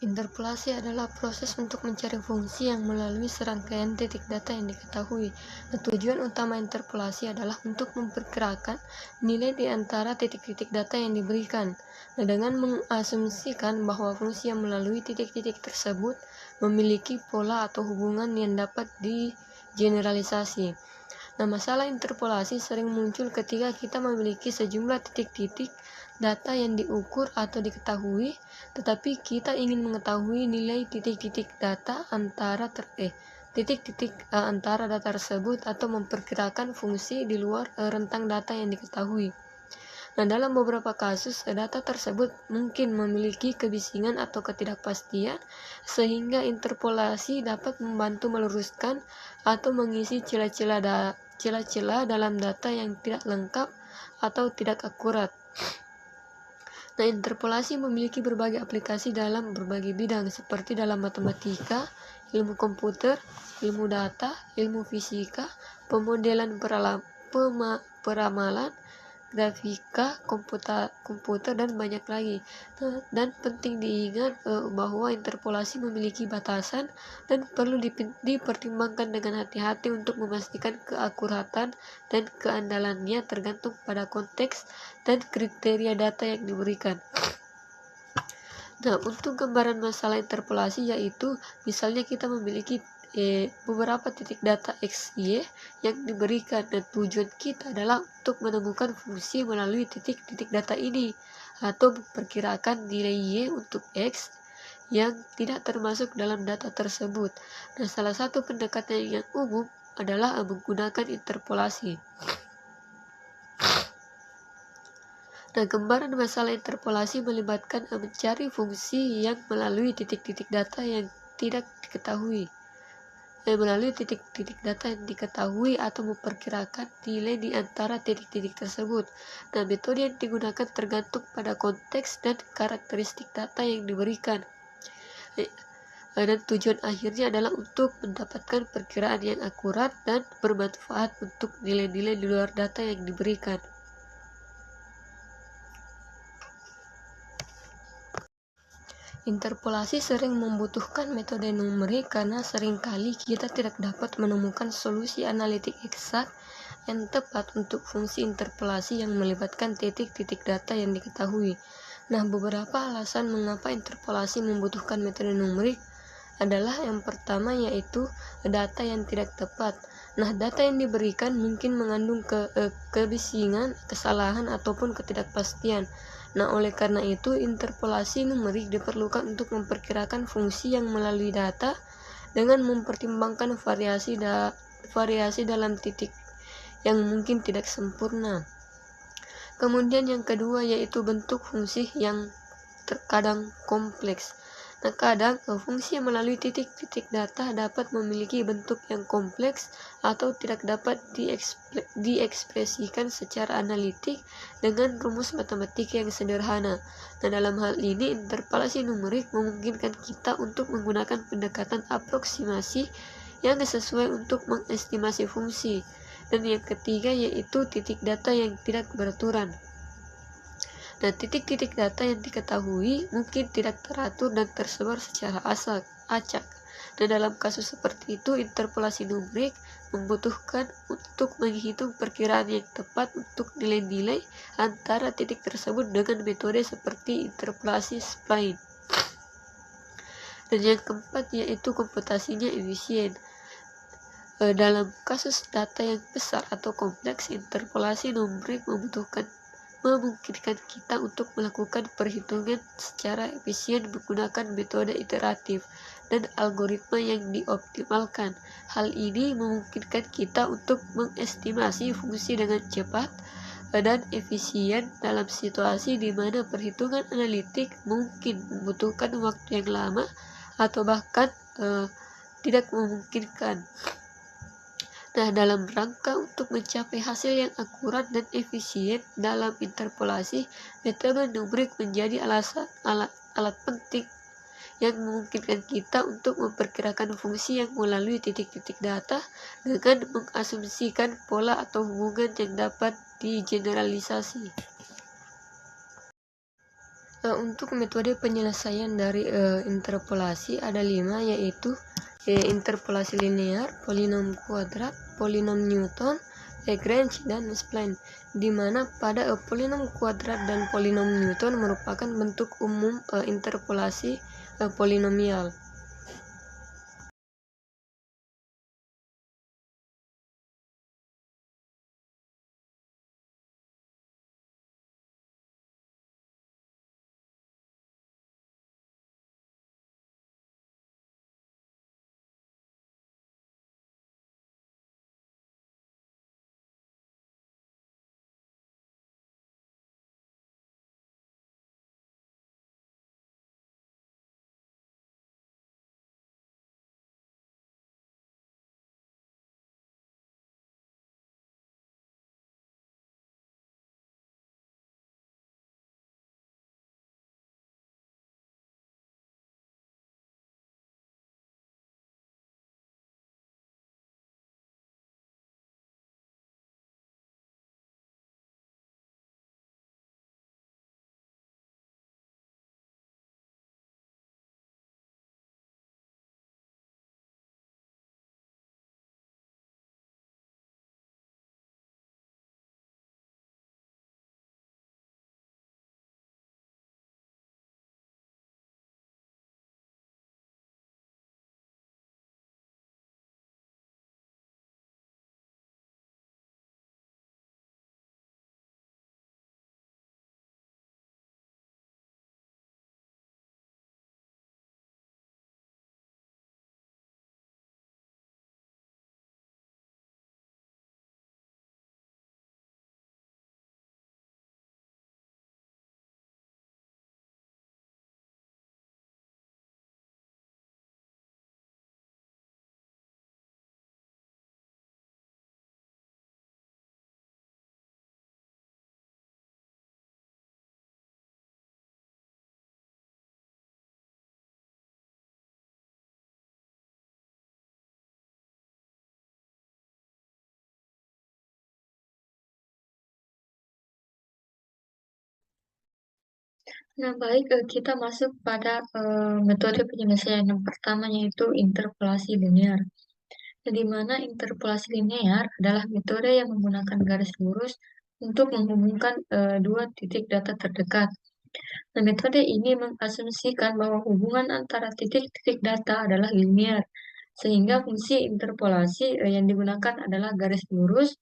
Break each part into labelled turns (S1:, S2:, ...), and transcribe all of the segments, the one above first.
S1: Interpolasi adalah proses untuk mencari fungsi yang melalui serangkaian titik data yang diketahui. Tujuan utama interpolasi adalah untuk memperkirakan nilai di antara titik-titik data yang diberikan. Dengan mengasumsikan bahwa fungsi yang melalui titik-titik tersebut memiliki pola atau hubungan yang dapat digeneralisasi. Masalah interpolasi sering muncul ketika kita memiliki sejumlah titik-titik data yang diukur atau diketahui, tetapi kita ingin mengetahui nilai titik-titik data antara antara data tersebut atau memperkirakan fungsi di luar rentang data yang diketahui. Dalam beberapa kasus, data tersebut mungkin memiliki kebisingan atau ketidakpastian, sehingga interpolasi dapat membantu meluruskan atau mengisi celah-celah dalam data yang tidak lengkap atau tidak akurat. Interpolasi memiliki berbagai aplikasi dalam berbagai bidang, seperti dalam matematika, ilmu komputer, ilmu data, ilmu fisika, pemodelan peramalan, grafika, komputer, dan banyak lagi. Dan penting diingat bahwa interpolasi memiliki batasan dan perlu dipertimbangkan dengan hati-hati untuk memastikan keakuratan dan keandalannya tergantung pada konteks dan kriteria data yang diberikan. Untuk gambaran masalah interpolasi yaitu, misalnya kita memiliki beberapa titik data X, Y yang diberikan, dan tujuan kita adalah untuk menemukan fungsi melalui titik-titik data ini atau memperkirakan nilai Y untuk X yang tidak termasuk dalam data tersebut. Salah satu pendekatan yang umum adalah menggunakan interpolasi. Gambaran masalah interpolasi melibatkan mencari fungsi yang melalui titik-titik data yang tidak diketahui. Melalui titik-titik data yang diketahui atau memperkirakan nilai di antara titik-titik tersebut. Metode yang digunakan tergantung pada konteks dan karakteristik data yang diberikan. Dan tujuan akhirnya adalah untuk mendapatkan perkiraan yang akurat dan bermanfaat untuk nilai-nilai di luar data yang diberikan. Interpolasi sering membutuhkan metode numerik karena seringkali kita tidak dapat menemukan solusi analitik eksak yang tepat untuk fungsi interpolasi yang melibatkan titik-titik data yang diketahui. Beberapa alasan mengapa interpolasi membutuhkan metode numerik adalah yang pertama, yaitu data yang tidak tepat. Data yang diberikan mungkin mengandung kebisingan, kesalahan, ataupun ketidakpastian. Oleh karena itu, interpolasi numerik diperlukan untuk memperkirakan fungsi yang melalui data dengan mempertimbangkan variasi dalam titik yang mungkin tidak sempurna. Kemudian yang kedua, yaitu bentuk fungsi yang terkadang kompleks. Kadang fungsi yang melalui titik-titik data dapat memiliki bentuk yang kompleks atau tidak dapat diekspresikan secara analitik dengan rumus matematika yang sederhana. Dalam hal ini, interpolasi numerik memungkinkan kita untuk menggunakan pendekatan aproksimasi yang sesuai untuk mengestimasi fungsi. Dan yang ketiga, yaitu titik data yang tidak beraturan. Titik-titik data yang diketahui mungkin tidak teratur dan tersebar secara acak. Dalam kasus seperti itu, interpolasi numerik membutuhkan untuk menghitung perkiraan yang tepat untuk nilai-nilai antara titik tersebut dengan metode seperti interpolasi spline. Dan yang keempat, yaitu komputasinya efisien. Dalam kasus data yang besar atau kompleks, interpolasi numerik memungkinkan kita untuk melakukan perhitungan secara efisien menggunakan metode iteratif dan algoritma yang dioptimalkan. Hal ini memungkinkan kita untuk mengestimasi fungsi dengan cepat dan efisien dalam situasi di mana perhitungan analitik mungkin membutuhkan waktu yang lama atau bahkan tidak memungkinkan. Dalam rangka untuk mencapai hasil yang akurat dan efisien dalam interpolasi, metode numerik menjadi alat penting yang memungkinkan kita untuk memperkirakan fungsi yang melalui titik-titik data dengan mengasumsikan pola atau hubungan yang dapat digeneralisasi. Untuk metode penyelesaian dari interpolasi ada 5, yaitu interpolasi linear, polinom kuadrat, polinom Newton, Lagrange, dan spline, di mana pada polinom kuadrat dan polinom Newton merupakan bentuk umum interpolasi polinomial. Nah, baik, kita masuk pada metode penyelesaian yang pertama, yaitu interpolasi linear. Di mana interpolasi linear adalah metode yang menggunakan garis lurus untuk menghubungkan dua titik data terdekat. Nah, metode ini mengasumsikan bahwa hubungan antara titik-titik data adalah linear, sehingga fungsi interpolasi yang digunakan adalah garis lurus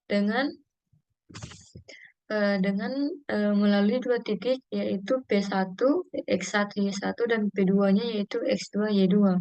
S1: dengan melalui dua titik, yaitu P1, X1, Y1, dan P2-nya yaitu X2, Y2.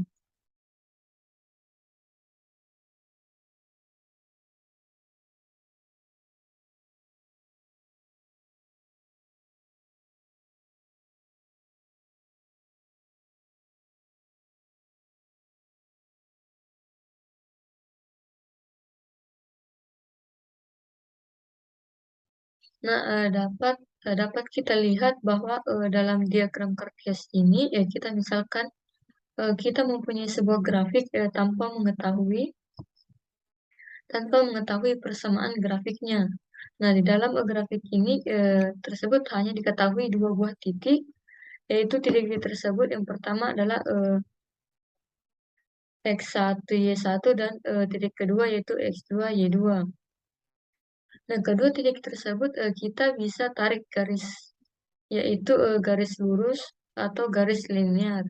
S1: Nah, dapat kita lihat bahwa dalam diagram Cartesius ini, ya kita misalkan kita mempunyai sebuah grafik tanpa mengetahui persamaan grafiknya. Nah, di dalam grafik ini tersebut hanya diketahui dua buah titik, yaitu titik-titik tersebut yang pertama adalah X1, Y1, dan titik kedua yaitu X2, Y2. Nah, kedua titik tersebut kita bisa tarik garis, yaitu garis lurus atau garis linear.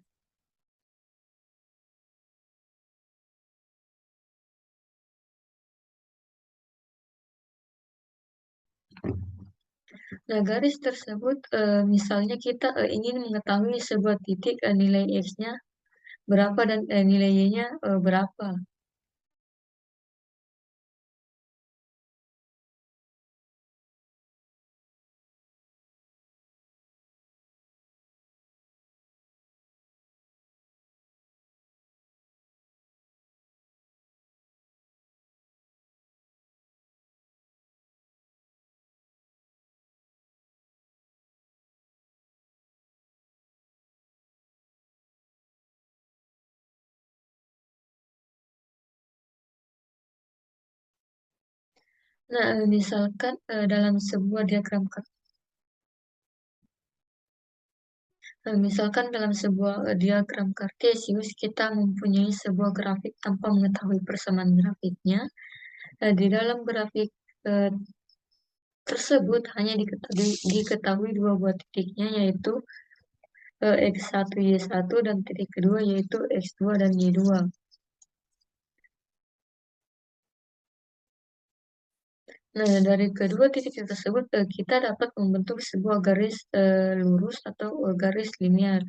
S1: Nah, garis tersebut misalnya kita ingin mengetahui sebuah titik nilai X-nya berapa dan nilai Y-nya berapa. Nah, misalkan dalam sebuah diagram
S2: Misalkan dalam sebuah diagram kartesius, kita mempunyai sebuah grafik tanpa mengetahui persamaan grafiknya. Di dalam grafik eh, tersebut hanya diketahui dua buah titiknya, yaitu X1, Y1, dan titik kedua yaitu X2 dan Y2. Nah, dari kedua titik tersebut kita dapat membentuk sebuah garis lurus atau garis linear.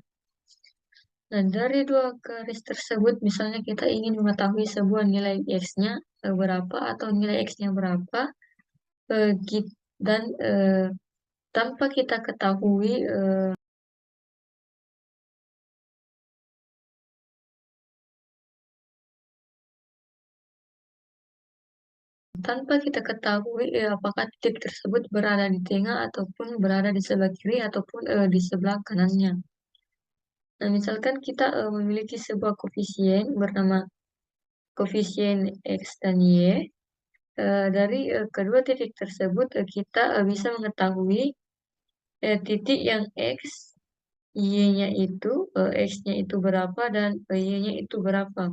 S2: Nah, dari dua garis tersebut, misalnya kita ingin mengetahui sebuah nilai X-nya berapa atau nilai X-nya berapa, dan tanpa kita ketahui apakah titik tersebut berada di tengah ataupun berada di sebelah kiri ataupun di sebelah kanannya. Nah, misalkan kita memiliki sebuah koefisien bernama koefisien X dan Y. Dari kedua titik tersebut kita bisa mengetahui titik yang Y-nya itu, X-nya itu berapa dan Y-nya itu berapa.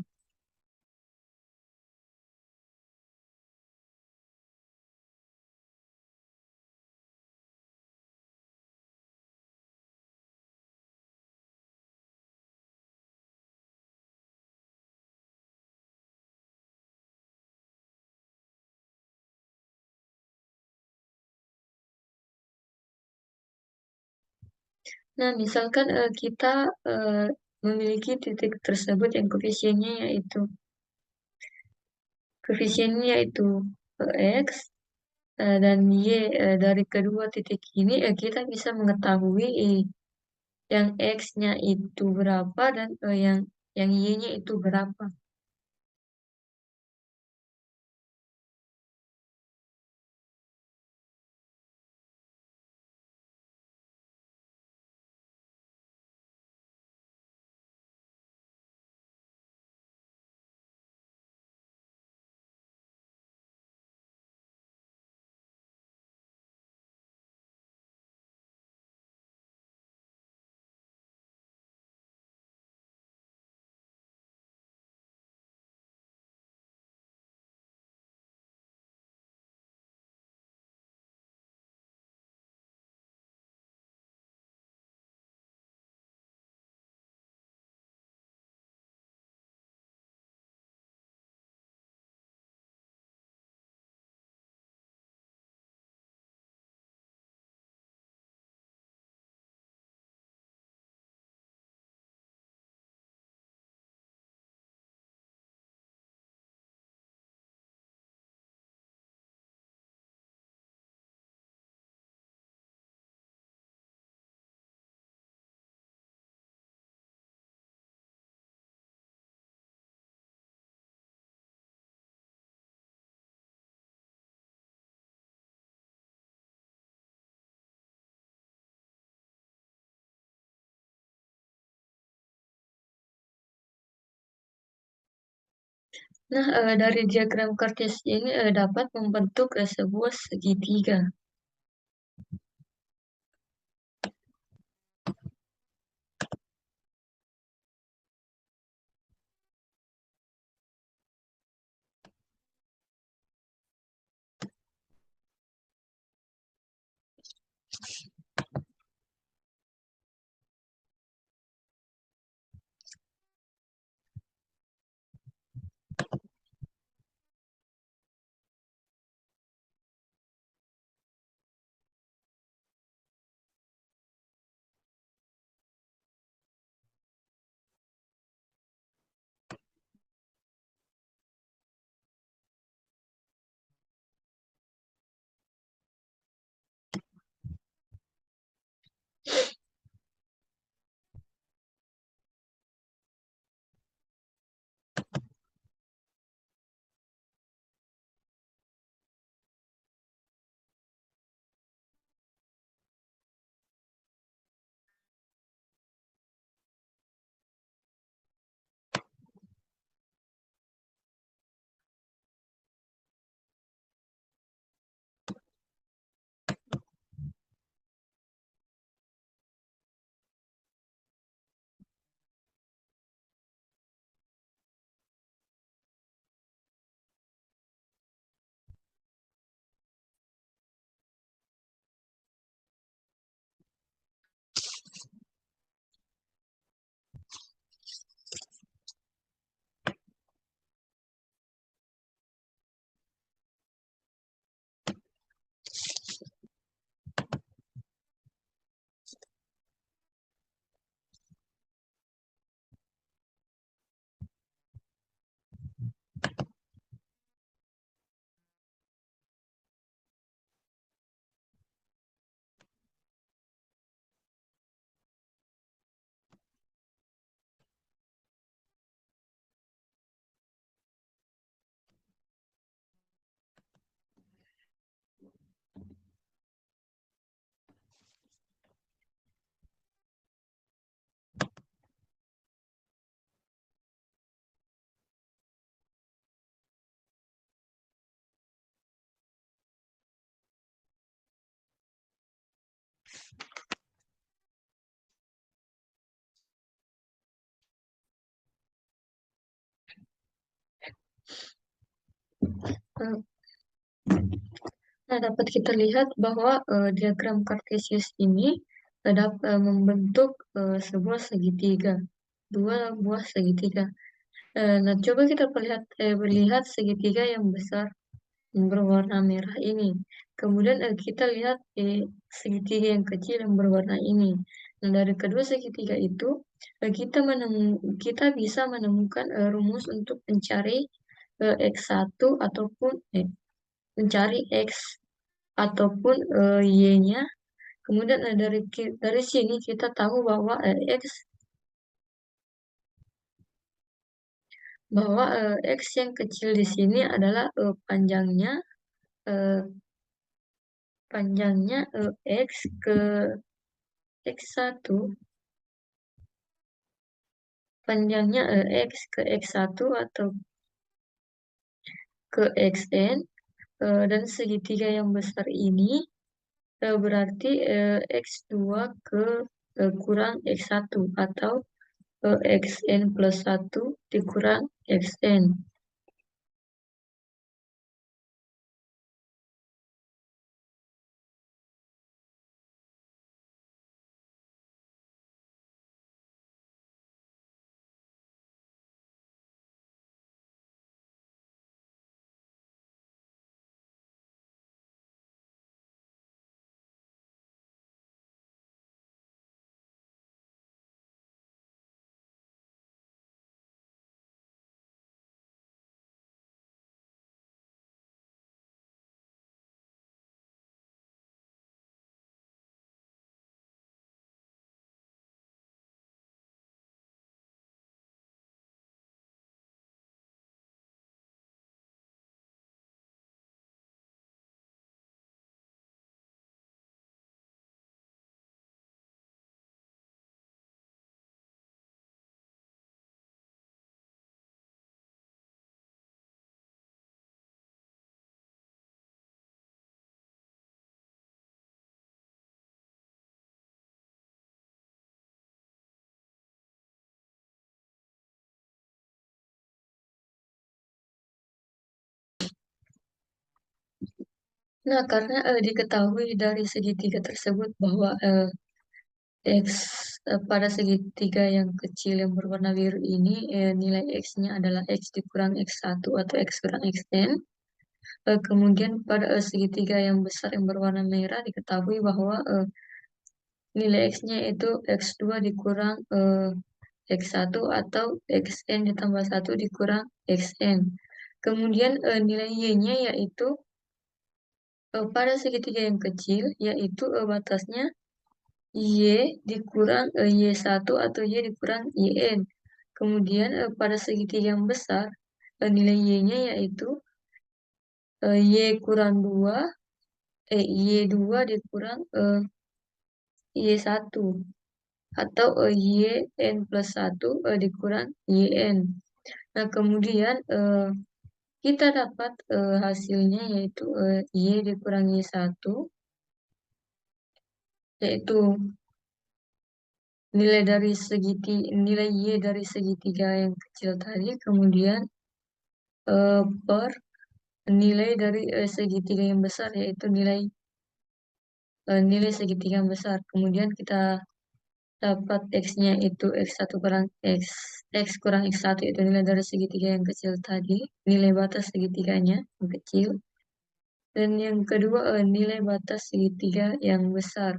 S2: Nah, misalkan kita memiliki titik tersebut yang koefisiennya yaitu X dan Y. Dari kedua titik ini kita bisa mengetahui yang X-nya itu berapa dan yang Y-nya itu berapa. Nah, dari diagram kartesi ini dapat membentuk sebuah segitiga. Eh, Nah, dapat kita lihat bahwa diagram kartesius ini membentuk sebuah segitiga, dua buah segitiga. Nah, coba kita melihat segitiga yang besar yang berwarna merah ini. Kemudian kita lihat segitiga yang kecil yang berwarna ini. Nah, dari kedua segitiga itu kita bisa menemukan rumus untuk mencari x1 ataupun mencari x ataupun y-nya. Kemudian dari sini kita tahu bahwa x yang kecil di sini adalah eh, panjangnya x ke x1, panjangnya x ke x1 atau ke xn, dan segitiga yang besar ini berarti x2 ke kurang x1 atau xn plus 1 dikurang xn. Nah, karena diketahui dari segitiga tersebut bahwa X pada segitiga yang kecil yang berwarna biru ini nilai X-nya adalah X dikurang X1 atau X kurang Xn. Kemudian pada segitiga yang besar yang berwarna merah diketahui bahwa nilai X-nya itu X2 dikurang X1 atau Xn ditambah 1 dikurang Xn. Kemudian nilai Y-nya yaitu pada segitiga yang kecil yaitu batasnya Y dikurang Y1 atau Y dikurang YN. Kemudian pada segitiga yang besar nilai Y-nya yaitu Y kurang 2, Y2 dikurang Y1 atau YN plus 1 dikurang YN. Nah, kemudian kita dapat hasilnya yaitu Y dikurang Y1 yaitu nilai Y dari segitiga yang kecil tadi, kemudian per nilai dari segitiga yang besar yaitu nilai segitiga yang besar. Kemudian kita dapat X-nya itu X1 kurang X kurang X1 itu nilai dari segitiga yang kecil tadi, nilai batas segitiganya yang kecil. Dan yang kedua nilai batas segitiga yang besar.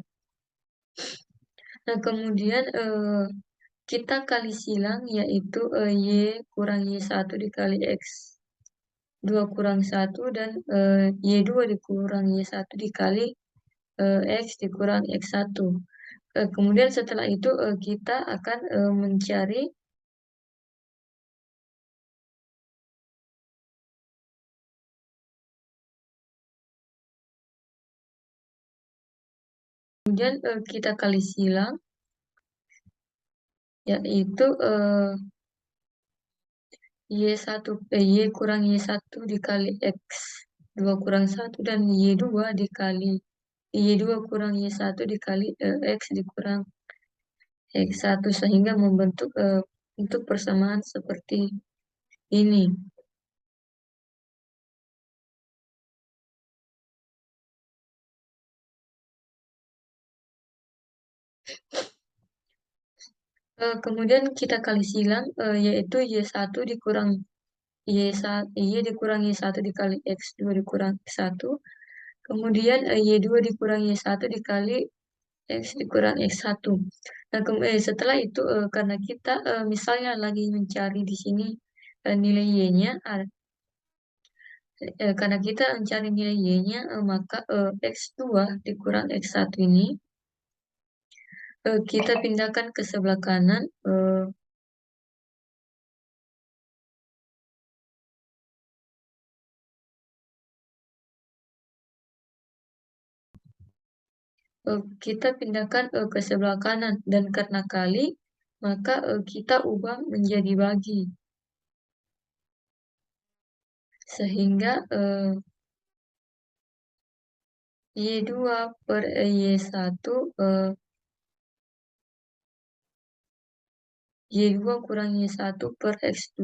S2: Nah, kemudian kita kali silang yaitu Y kurang Y1 dikali X2 kurang 1 dan Y2 dikurang Y1 dikali X dikurang X1. Kemudian setelah itu kita akan mencari kemudian kita kali silang yaitu Y kurang Y1 dikali X2 kurang 1 dan Y2 kurang Y1 dikali X dikurang X1 sehingga membentuk untuk persamaan seperti ini. Kemudian kita kali silang, yaitu Y1 dikurang Y1, Y dikurang Y1 dikali X2 dikurang X1. Kemudian Y2 dikurang Y1 dikali X dikurang X1. Nah, setelah itu karena kita misalnya lagi mencari di sini nilai Y-nya, karena kita mencari nilai Y-nya, maka X2 dikurang X1 ini kita pindahkan ke sebelah kanan. Kita pindahkan ke sebelah kanan, dan karena kali maka kita ubah menjadi bagi, sehingga Y2 per Y1 Y2 kurang Y1 per X2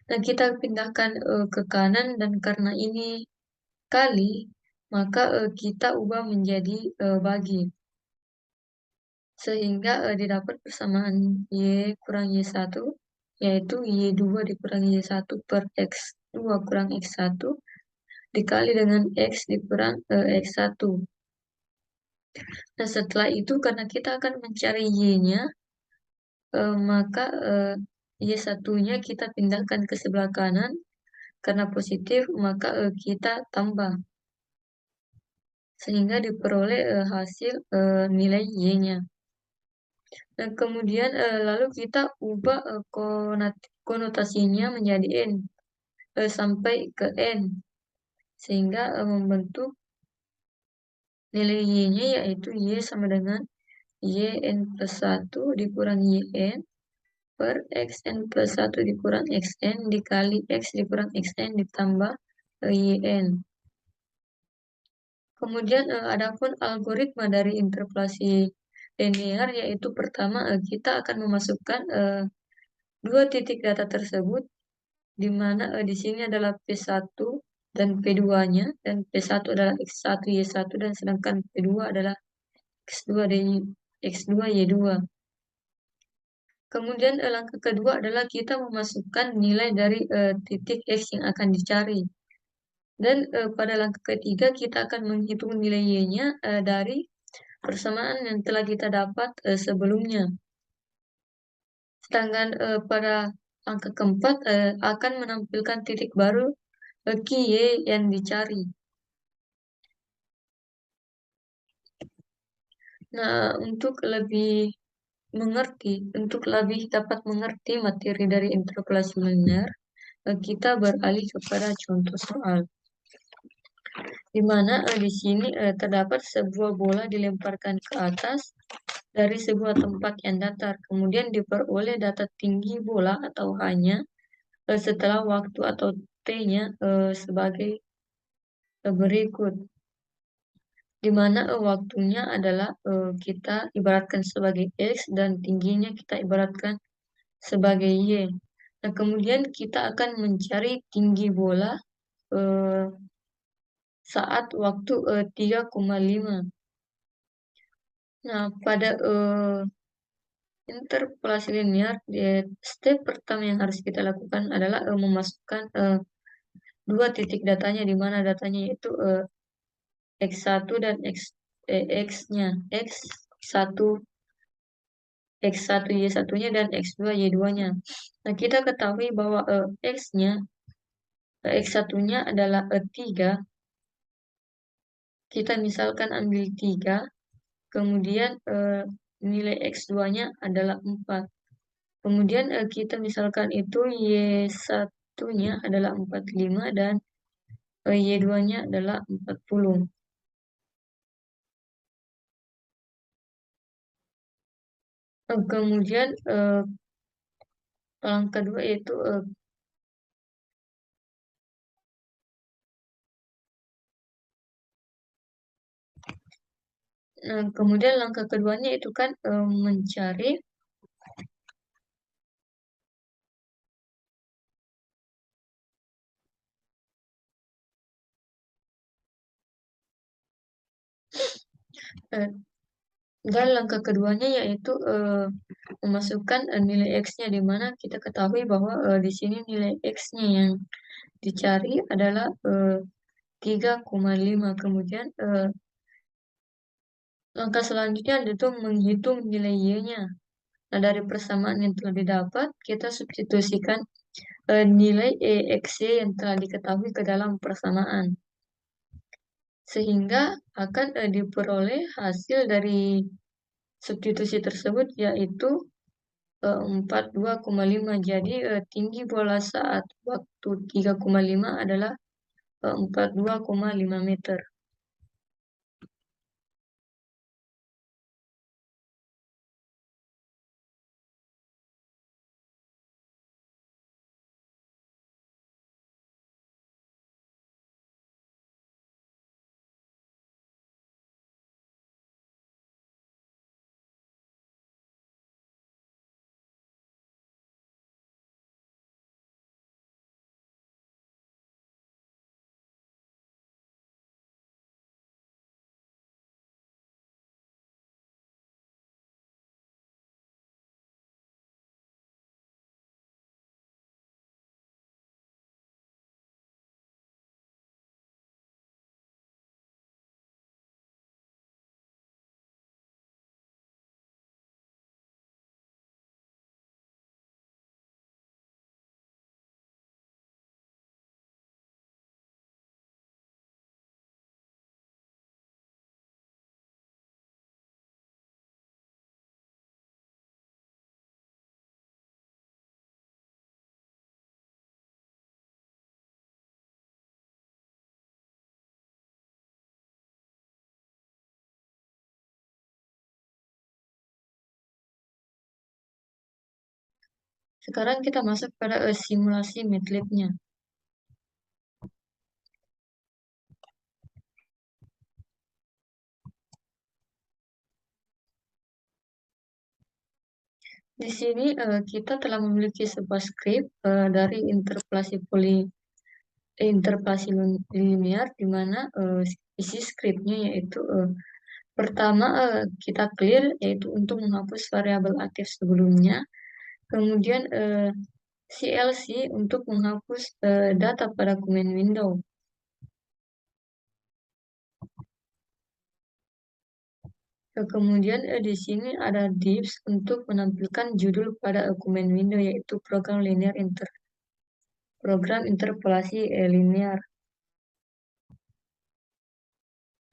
S2: Nah, kita pindahkan ke kanan, dan karena ini kali, maka kita ubah menjadi bagi. Sehingga didapat persamaan Y kurang Y1, yaitu Y2 dikurangi Y1 per X2 kurang X1, dikali dengan X dikurang X1. Nah, setelah itu karena kita akan mencari Y-nya, maka Y1-nya kita pindahkan ke sebelah kanan. Karena positif, maka kita tambah, sehingga diperoleh hasil nilai Y-nya. Dan kemudian lalu kita ubah konotasinya menjadi N sampai ke N, sehingga membentuk nilai Y-nya, yaitu Y sama dengan YN plus 1 dikurang YN per XN plus 1 dikurang XN dikali X dikurang XN ditambah YN. Kemudian adapun algoritma dari interpolasi linear, yaitu pertama kita akan memasukkan dua titik data tersebut, di mana di sini adalah P1 dan P2-nya, dan P1 adalah X1 Y1, dan sedangkan P2 adalah X2 dan X2 Y2. Kemudian langkah kedua adalah kita memasukkan nilai dari titik X yang akan dicari. Dan pada langkah ketiga kita akan menghitung nilai Y-nya dari persamaan yang telah kita dapat sebelumnya. Sedangkan pada angka keempat akan menampilkan titik baru key Y yang dicari. Nah, untuk lebih dapat mengerti materi dari interpolasi linear, kita beralih kepada contoh soal, di mana di sini terdapat sebuah bola dilemparkan ke atas dari sebuah tempat yang datar, kemudian diperoleh data tinggi bola atau hanya setelah waktu atau T-nya sebagai berikut, di mana waktunya adalah kita ibaratkan sebagai X, dan tingginya kita ibaratkan sebagai Y. Nah, kemudian kita akan mencari tinggi bola eh, saat waktu 3,5. Nah, pada interpolasi linear, step pertama yang harus kita lakukan adalah memasukkan dua titik datanya, di mana datanya itu X1 dan X-nya, X1 X1 Y1-nya dan X2 Y2-nya. Nah, kita ketahui bahwa X-nya X1-nya adalah 3. Kita misalkan ambil 3, kemudian nilai X2-nya adalah 4. Kemudian kita misalkan itu Y1-nya adalah 45 dan Y2-nya adalah 40. Kemudian langkah kedua yaitu Nah, kemudian langkah keduanya itu kan mencari eh, dan langkah keduanya yaitu memasukkan nilai X-nya, di mana kita ketahui bahwa di sini nilai X-nya yang dicari adalah 3,5. Kemudian langkah selanjutnya itu menghitung nilai Y-nya. Nah, dari persamaan yang telah didapat, kita substitusikan nilai EXY yang telah diketahui ke dalam persamaan. Sehingga akan diperoleh hasil dari substitusi tersebut yaitu 42,5. Jadi tinggi bola saat waktu 3,5 adalah 42,5 meter. Sekarang kita masuk pada simulasi MATLAB-nya. Di sini kita telah memiliki sebuah skrip dari interpolasi linear, di mana isi skripnya yaitu pertama kita clear, yaitu untuk menghapus variabel aktif sebelumnya. Kemudian CLC untuk menghapus data pada command window. Kemudian di sini ada divs untuk menampilkan judul pada command window, yaitu program interpolasi linear.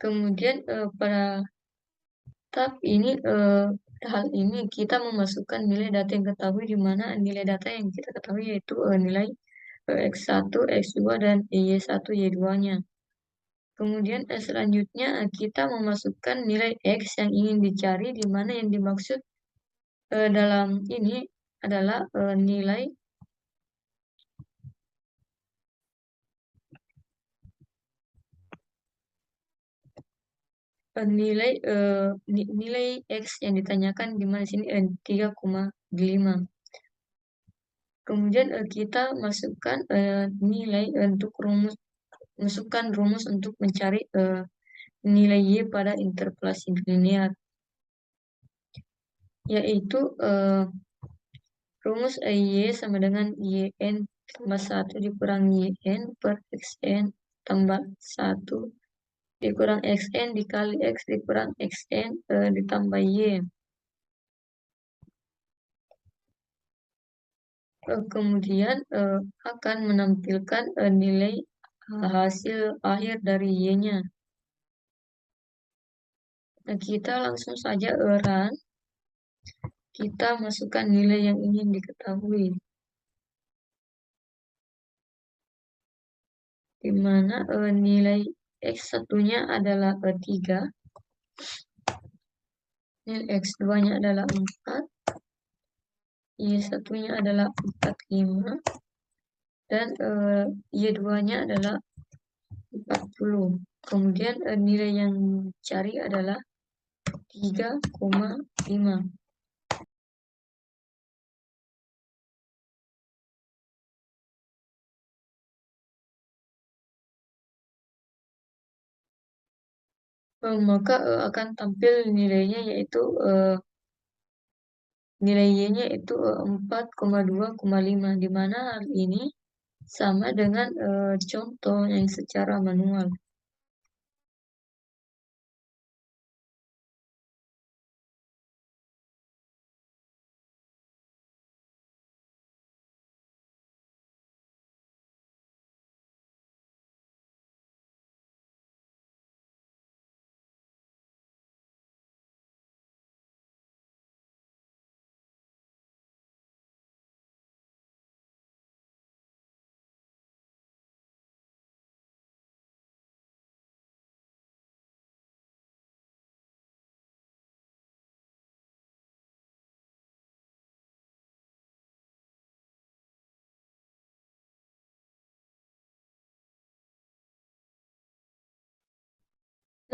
S2: Kemudian pada tab ini hal ini kita memasukkan nilai data yang ketahui, di mana nilai data yang kita ketahui yaitu nilai X1, X2, dan Y1, Y2-nya. Kemudian selanjutnya kita memasukkan nilai X yang ingin dicari, di mana yang dimaksud dalam ini adalah nilai nilai X yang ditanyakan, di mana sini 3,5. Kemudian kita masukkan nilai untuk masukkan rumus untuk mencari nilai Y pada interpolasi linear, yaitu rumus Y sama dengan YN tambah 1 dikurang YN per XN tambah 1 dikurang XN dikali X dikurang XN ditambah Y. Kemudian akan menampilkan nilai hasil akhir dari Y-nya. Nah, kita langsung saja run. Kita masukkan nilai yang ingin diketahui, di mana nilai X satunya adalah 3, nilai X 2-nya adalah 4, Y satunya adalah 45, dan Y 2-nya adalah 40. Kemudian nilai yang dicari adalah 3,5. Maka akan tampil nilainya yaitu nilai Y-nya itu 4,2,5, di mana hal ini sama dengan contoh yang secara manual.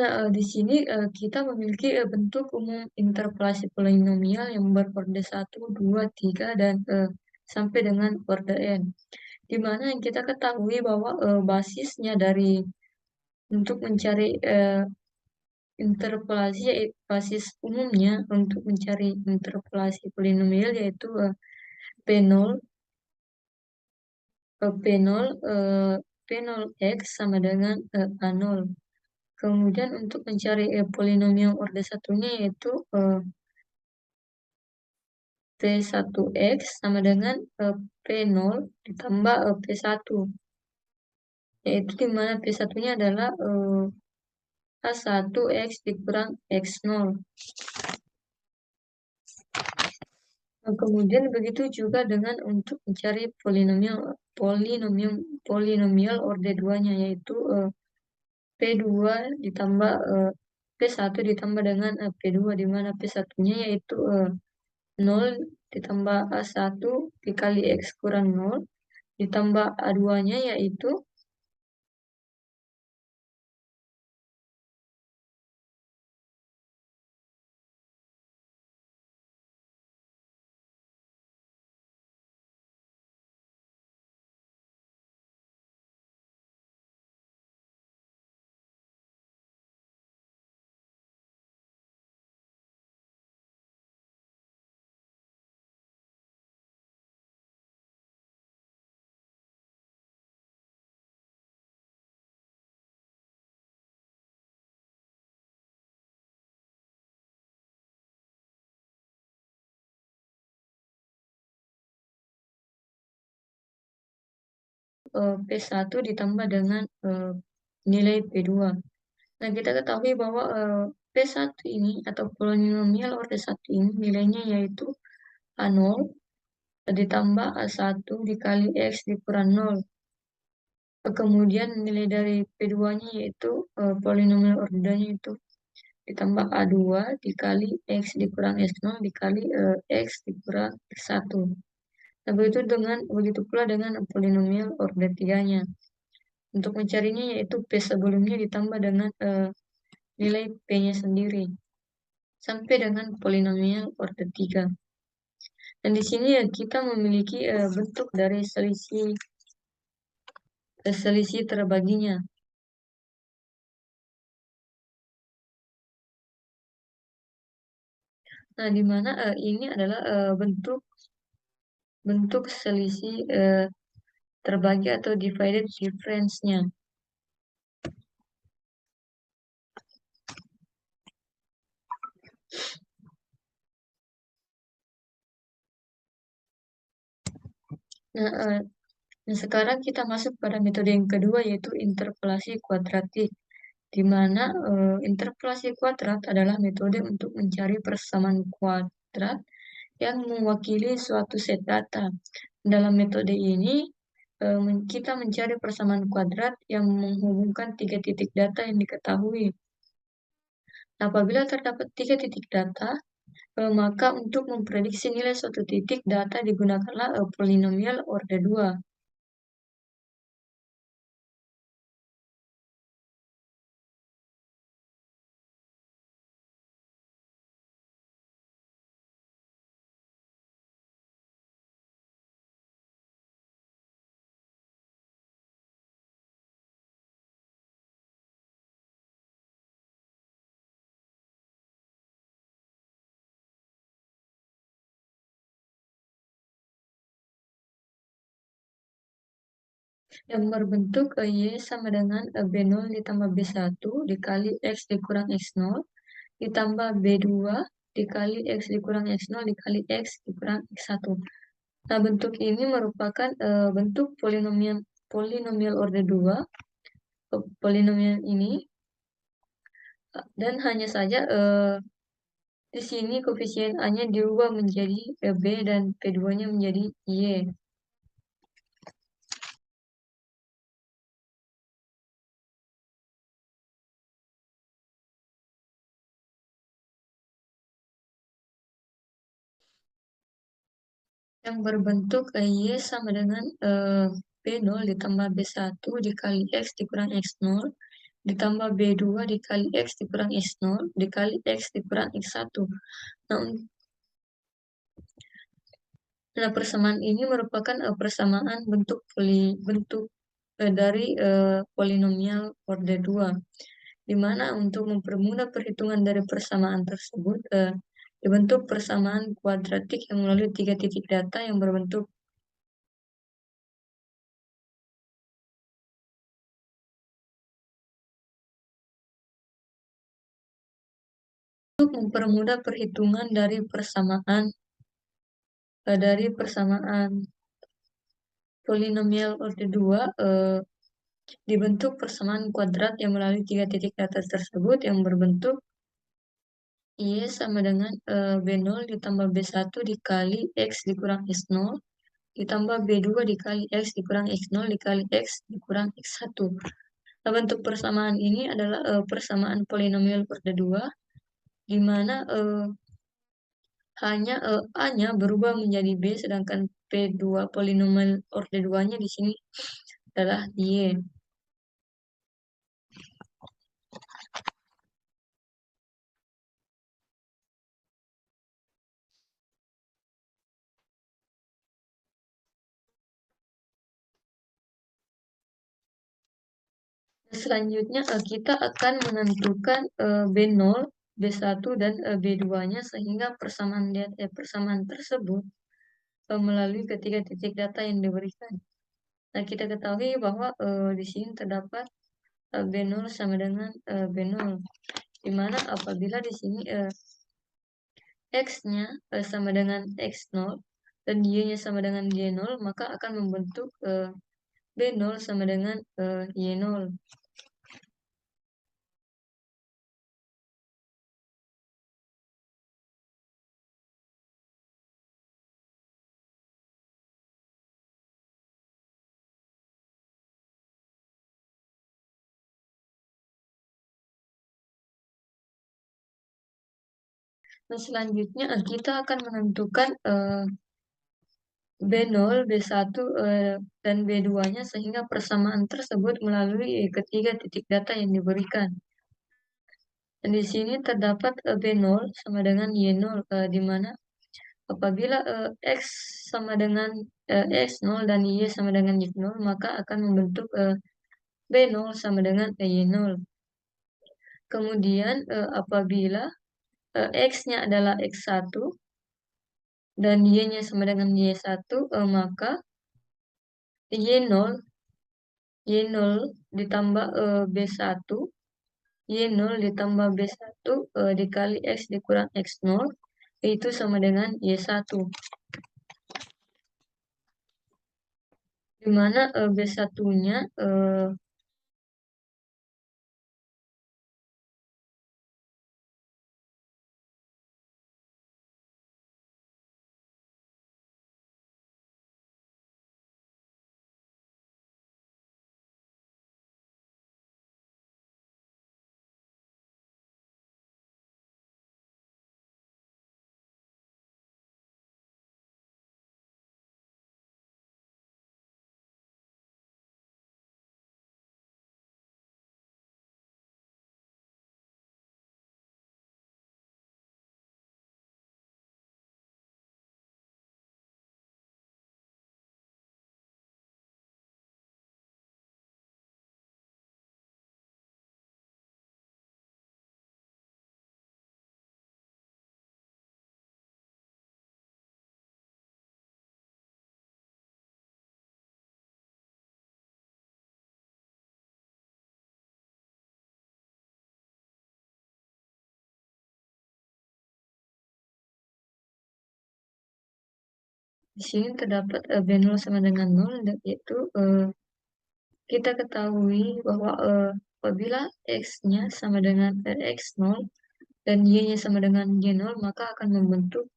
S2: Nah, di sini kita memiliki bentuk umum interpolasi polinomial yang berorde 1, 2, 3, dan sampai dengan orde n. Di mana yang kita ketahui bahwa basisnya dari untuk mencari interpolasi, basis umumnya untuk mencari interpolasi polinomial yaitu P0, P0, P0x sama dengan A0. Kemudian untuk mencari polinomial orde satunya yaitu P1x sama dengan P0 ditambah P1, yaitu di mana P1-nya adalah A1x dikurang X0. Nah, kemudian begitu juga dengan untuk mencari polinomial orde 2-nya yaitu P2 ditambah P1 ditambah dengan P2, di mana P1-nya yaitu 0 ditambah A1 dikali X kurang 0 ditambah A2-nya yaitu P1 ditambah dengan nilai P2. Nah, kita ketahui bahwa P1 ini atau polinomial orde 1 ini nilainya yaitu A0 ditambah A1 dikali X dikurang 0. Kemudian nilai dari P2-nya yaitu polinomial ordenya itu ditambah A2 dikali X dikurang X0 dikali X dikurang X1. Nah, begitu pula dengan polinomial orde 3-nya. Untuk mencarinya yaitu P sebelumnya ditambah dengan nilai P-nya sendiri sampai dengan polinomial orde 3. Dan di sini ya kita memiliki bentuk dari selisih terbaginya. Nah, di mana ini adalah bentuk selisih terbagi atau divided difference-nya. Nah, sekarang kita masuk pada metode yang kedua yaitu interpolasi kuadratik, di mana interpolasi kuadrat adalah metode untuk mencari persamaan kuadrat yang mewakili suatu set data. Dalam metode ini, kita mencari persamaan kuadrat yang menghubungkan 3 titik data yang diketahui. Apabila terdapat 3 titik data, maka untuk memprediksi nilai suatu titik data digunakanlah polinomial orde 2. yang berbentuk Y sama dengan B0 ditambah B1 dikali X dikurang X0 ditambah B2 dikali X dikurang X0 dikali X dikurang X1. Nah, bentuk ini merupakan bentuk polinomial order 2. Polinomial ini dan hanya saja di sini koefisien A-nya diubah menjadi B dan P2-nya menjadi Y. Yang berbentuk Y sama dengan B0 ditambah B1 dikali X dikurang X0 ditambah B2 dikali X dikurang X0 dikali X dikurang X1. Nah, persamaan ini merupakan persamaan bentuk dari polinomial order 2, di mana untuk mempermudah perhitungan dari persamaan tersebut dibentuk persamaan kuadratik yang melalui 3 titik data yang berbentuk untuk mempermudah perhitungan dari persamaan polinomial order 2 dibentuk persamaan kuadrat yang melalui 3 titik data tersebut yang berbentuk Y sama dengan B0 ditambah B1 dikali X dikurang X0 ditambah B2 dikali X dikurang X0 dikali X dikurang X1. Nah, bentuk persamaan ini adalah persamaan polinomial order 2, di mana hanya A-nya berubah menjadi B, sedangkan P2 polinomial order 2-nya di sini adalah Y. Selanjutnya kita akan menentukan B0, B1, dan B2-nya sehingga persamaan tersebut melalui ketiga titik data yang diberikan. Nah, kita ketahui bahwa di sini terdapat B0 sama dengan B0, di mana apabila di sini X-nya sama dengan X0 dan Y-nya sama dengan Y0, maka akan membentuk B0 sama dengan Y0. Nah, selanjutnya kita akan menentukan B0, B1, dan B2-nya sehingga persamaan tersebut melalui ketiga titik data yang diberikan. Dan di sini terdapat B0 sama dengan Y0, di mana apabila X sama dengan X0 dan Y sama dengan Y0, maka akan membentuk B0 sama dengan Y0. Kemudian apabila X-nya adalah X1 dan Y-nya sama dengan Y1, maka Y0 ditambah B1, Y0 ditambah B1 dikali X dikurang X0, itu sama dengan Y1. Di mana B1-nya Di sini terdapat B0 sama dengan 0, yaitu kita ketahui bahwa apabila X-nya sama dengan X0 dan Y-nya sama dengan Y0, maka akan membentuk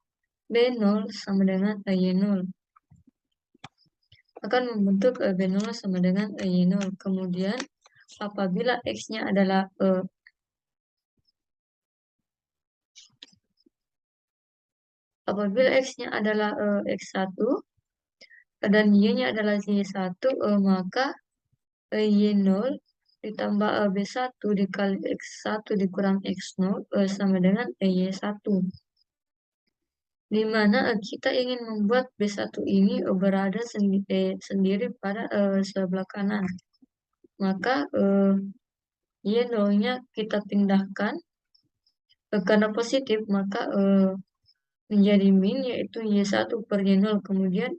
S2: B0 sama dengan Y0. Akan membentuk B0 sama dengan Y0. Kemudian apabila X-nya adalah X-nya adalah X1 dan Y-nya adalah Y1, maka Y0 ditambah B1 dikali X1 dikurang X0 sama dengan Y1. Di mana kita ingin membuat B1 ini berada sendiri pada sebelah kanan. Maka Y0-nya kita pindahkan karena positif, maka menjadi min, yaitu Y1 per Y0. Kemudian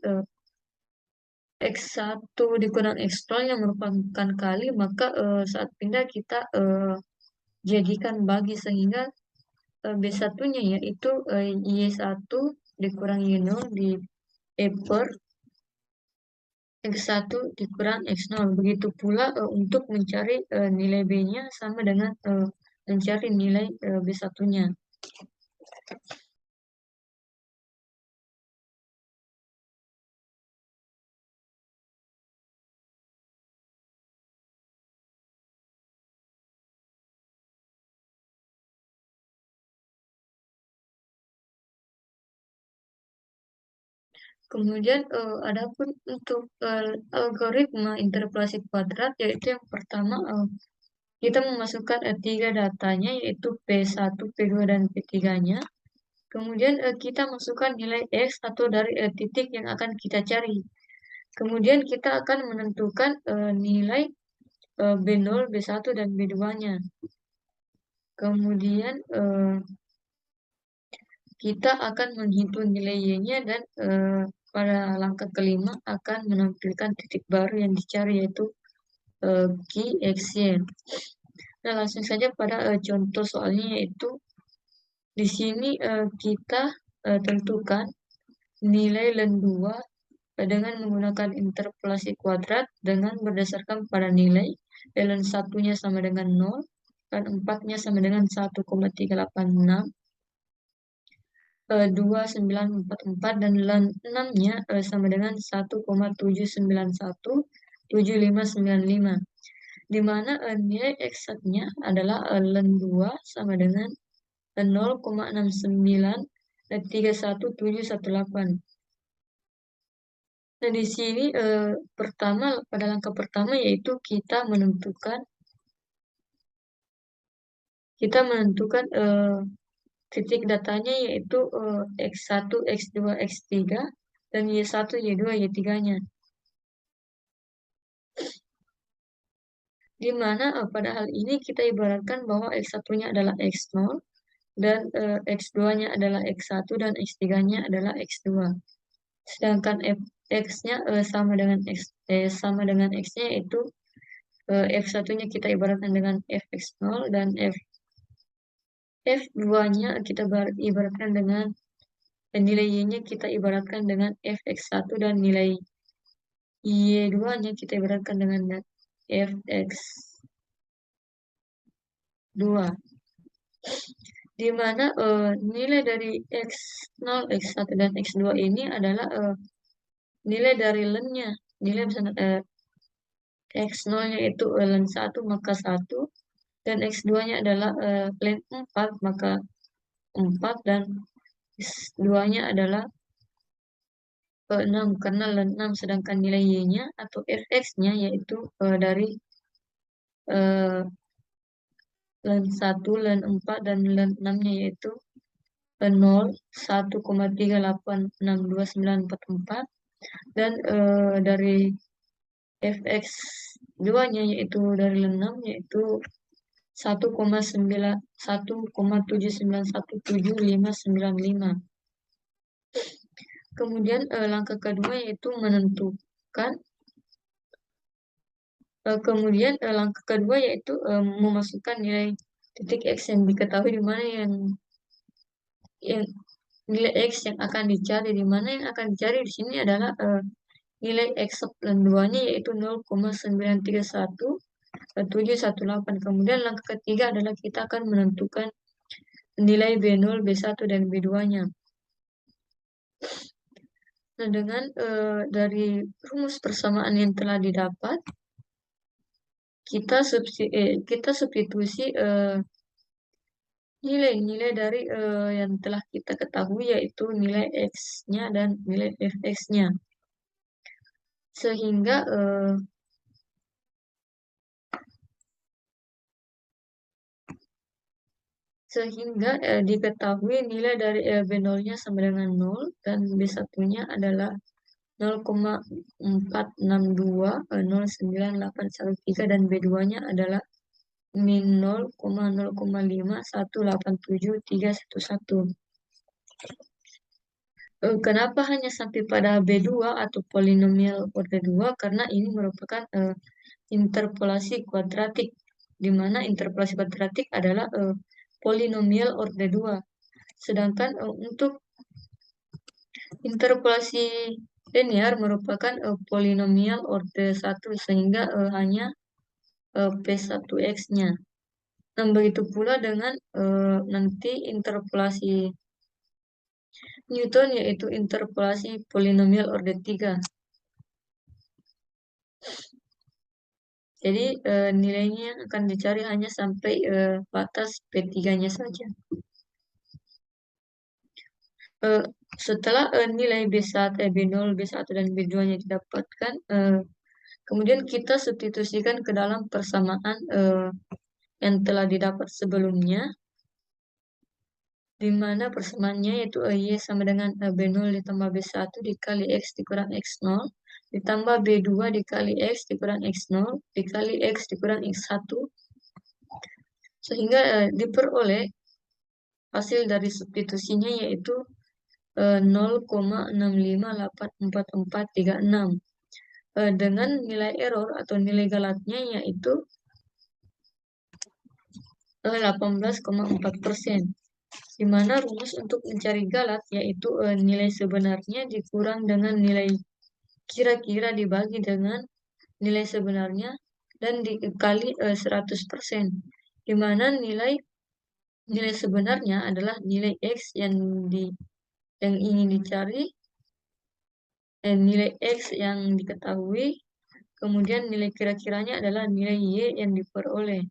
S2: X1 dikurang X0 yang merupakan kali, maka saat pindah kita jadikan bagi, sehingga B1-nya yaitu Y1 dikurang Y0 di per X1 dikurang X0. Begitu pula untuk mencari nilai B-nya sama dengan mencari nilai B1-nya. Kemudian adapun untuk algoritma interpolasi kuadrat, yaitu yang pertama kita memasukkan tiga datanya, yaitu P1, P2, dan P3-nya. Kemudian kita masukkan nilai X atau dari titik yang akan kita cari. Kemudian kita akan menentukan nilai B0, B1, dan B2-nya. Kemudian kita akan menghitung nilai Y-nya dan pada langkah kelima akan menampilkan titik baru yang dicari, yaitu Q, X, Y. Nah, langsung saja pada contoh soalnya, yaitu di sini kita tentukan nilai len 2 dengan menggunakan interpolasi kuadrat dengan berdasarkan pada nilai len 1-nya sama dengan 0, dan 4-nya sama dengan 1,386, 2944, dan len 6-nya sama dengan 1,7917595, di mana nilai eksaknya adalah len 2 sama dengan 0,693118. Nah, di sini pada langkah pertama yaitu kita menentukan titik datanya, yaitu X1, X2, X3, dan Y1, Y2, Y3-nya. Di mana pada hal ini kita ibaratkan bahwa X1-nya adalah X0, dan X2-nya adalah X1, dan X3-nya adalah X2. Sedangkan X-nya sama dengan X-nya, yaitu F1-nya kita ibaratkan dengan Fx0, dan F2-nya kita ibaratkan dengan nilai Y-nya kita ibaratkan dengan Fx1, dan nilai Y2-nya kita ibaratkan dengan Fx2. Di mana nilai dari X0, X1, dan X2 ini adalah nilai dari len-nya. Nilai misalnya X0-nya itu len 1, maka 1, dan X2-nya adalah len 4, maka 4, dan X2-nya adalah 6 karena len 6, sedangkan nilai Y-nya atau Fx-nya yaitu dari len 1, len 4, dan len 6-nya yaitu 0, 1,3862944, dan dari Fx2-nya yaitu dari len 6 yaitu 1,7917595. Kemudian langkah kedua yaitu menentukan memasukkan nilai titik X yang diketahui, di mana yang nilai X yang akan dicari, di mana yang akan dicari di sini adalah nilai X dan 2-nya yaitu 0,931 718. Kemudian langkah ketiga adalah kita akan menentukan nilai B0, B1, dan B2-nya. Nah, dengan dari rumus persamaan yang telah didapat, kita substitusi nilai-nilai dari yang telah kita ketahui, yaitu nilai X-nya dan nilai Fx-nya. Sehingga diketahui nilai dari B0-nya sama dengan 0 dan B1-nya adalah 0,462098113 dan B2-nya adalah min 0,0518731. Kenapa hanya sampai pada B2 atau polinomial order 2? Karena ini merupakan interpolasi kuadratik, di mana interpolasi kuadratik adalah polinomial order 2. Sedangkan untuk interpolasi linear merupakan polinomial order 1, sehingga hanya P1X-nya. Dan begitu pula dengan nanti interpolasi Newton, yaitu interpolasi polinomial order 3. Jadi nilainya akan dicari hanya sampai batas P3-nya saja. Setelah nilai B0, B1, dan B2-nya didapatkan, kemudian kita substitusikan ke dalam persamaan yang telah didapat sebelumnya, di mana persamaannya yaitu Y sama dengan B0 ditambah B1 dikali X dikurang X0, ditambah B2 dikali X dikurang X0, dikali X dikurang X1, sehingga diperoleh hasil dari substitusinya yaitu 0,65844436 dengan nilai error atau nilai galatnya yaitu 18,4%. Di mana rumus untuk mencari galat yaitu nilai sebenarnya dikurang dengan nilai kira-kira dibagi dengan nilai sebenarnya dan dikali 100%. Di mana nilai sebenarnya adalah nilai X yang ingin dicari, nilai X yang diketahui, kemudian nilai kira-kiranya adalah nilai Y yang diperoleh.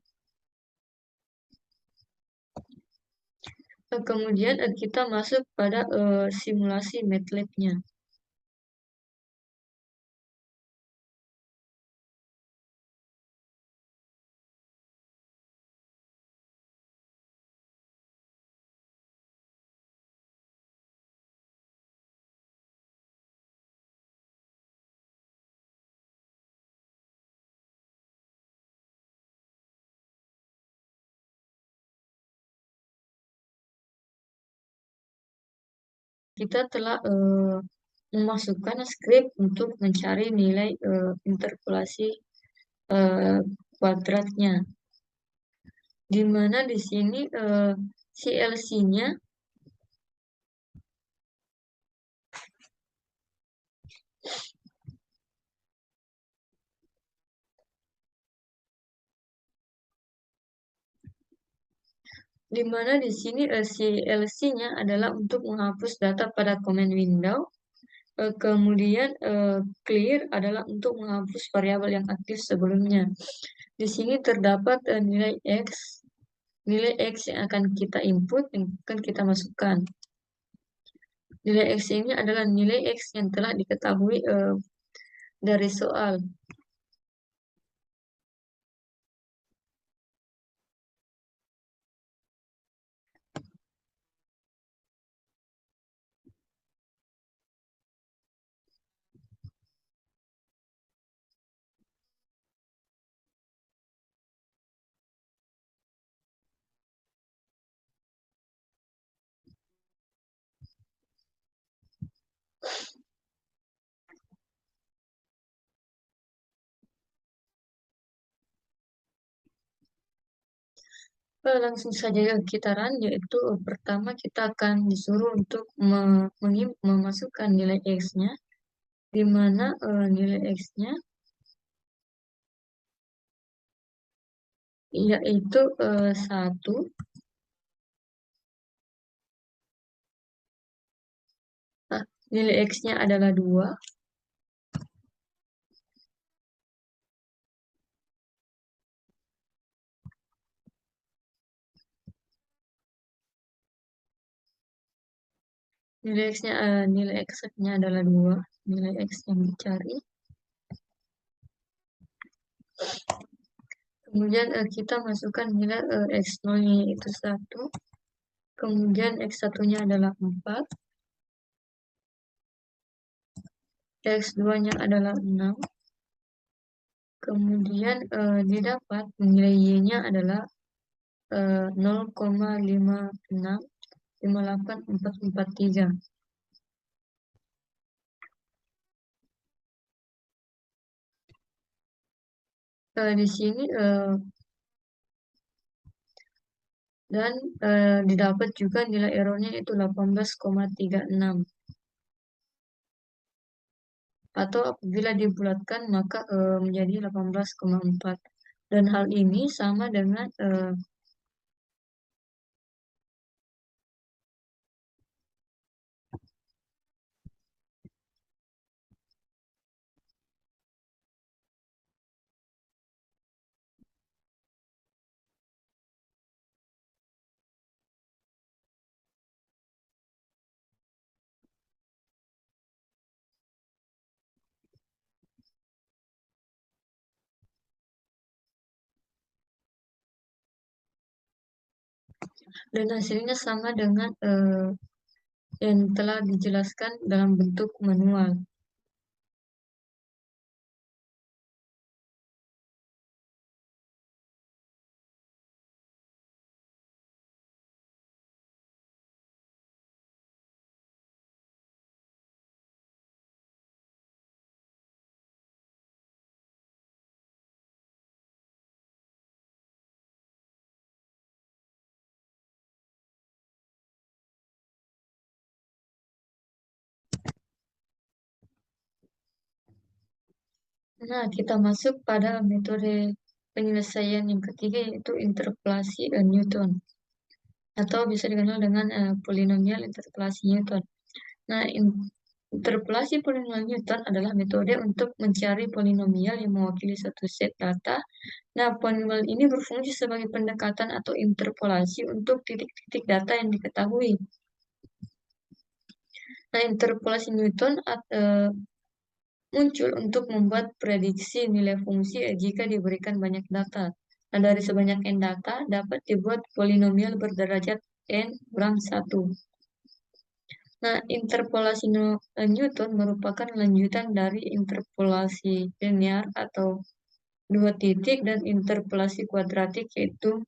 S2: Kemudian kita masuk pada simulasi MATLAB-nya. Kita telah memasukkan skrip untuk mencari nilai interpolasi kuadratnya, di mana di sini CLC-nya CLC-nya adalah untuk menghapus data pada command window. Kemudian clear adalah untuk menghapus variabel yang aktif sebelumnya. Di sini terdapat nilai X yang akan kita input, yang akan kita masukkan. Nilai X ini adalah nilai X yang telah diketahui dari soal. Langsung saja kita run, yaitu pertama kita akan disuruh untuk memasukkan nilai X-nya, di mana nilai X-nya yaitu 1, nilai X-nya adalah 2, nilai X-nya adalah 2, nilai X yang dicari. Kemudian kita masukkan nilai X0-nya yaitu 1, kemudian X1-nya adalah 4, X2-nya adalah 6, kemudian didapat nilai Y-nya adalah 0,565843. Di sini dan didapat juga nilai errornya itu 18,36, atau apabila dibulatkan maka menjadi 18,4, dan hal ini sama dengan dan hasilnya sama dengan yang telah dijelaskan dalam bentuk manual. Nah, kita masuk pada metode penyelesaian yang ketiga, yaitu interpolasi Newton, atau bisa dikenal dengan polinomial interpolasi Newton. Nah, interpolasi polinomial Newton adalah metode untuk mencari polinomial yang mewakili satu set data. Nah, polinomial ini berfungsi sebagai pendekatan atau interpolasi untuk titik-titik data yang diketahui. Nah, interpolasi Newton muncul untuk membuat prediksi nilai fungsi jika diberikan banyak data. Nah, dari sebanyak n data dapat dibuat polinomial berderajat n kurang 1. Nah, interpolasi Newton merupakan lanjutan dari interpolasi linear atau 2 titik dan interpolasi kuadratik yaitu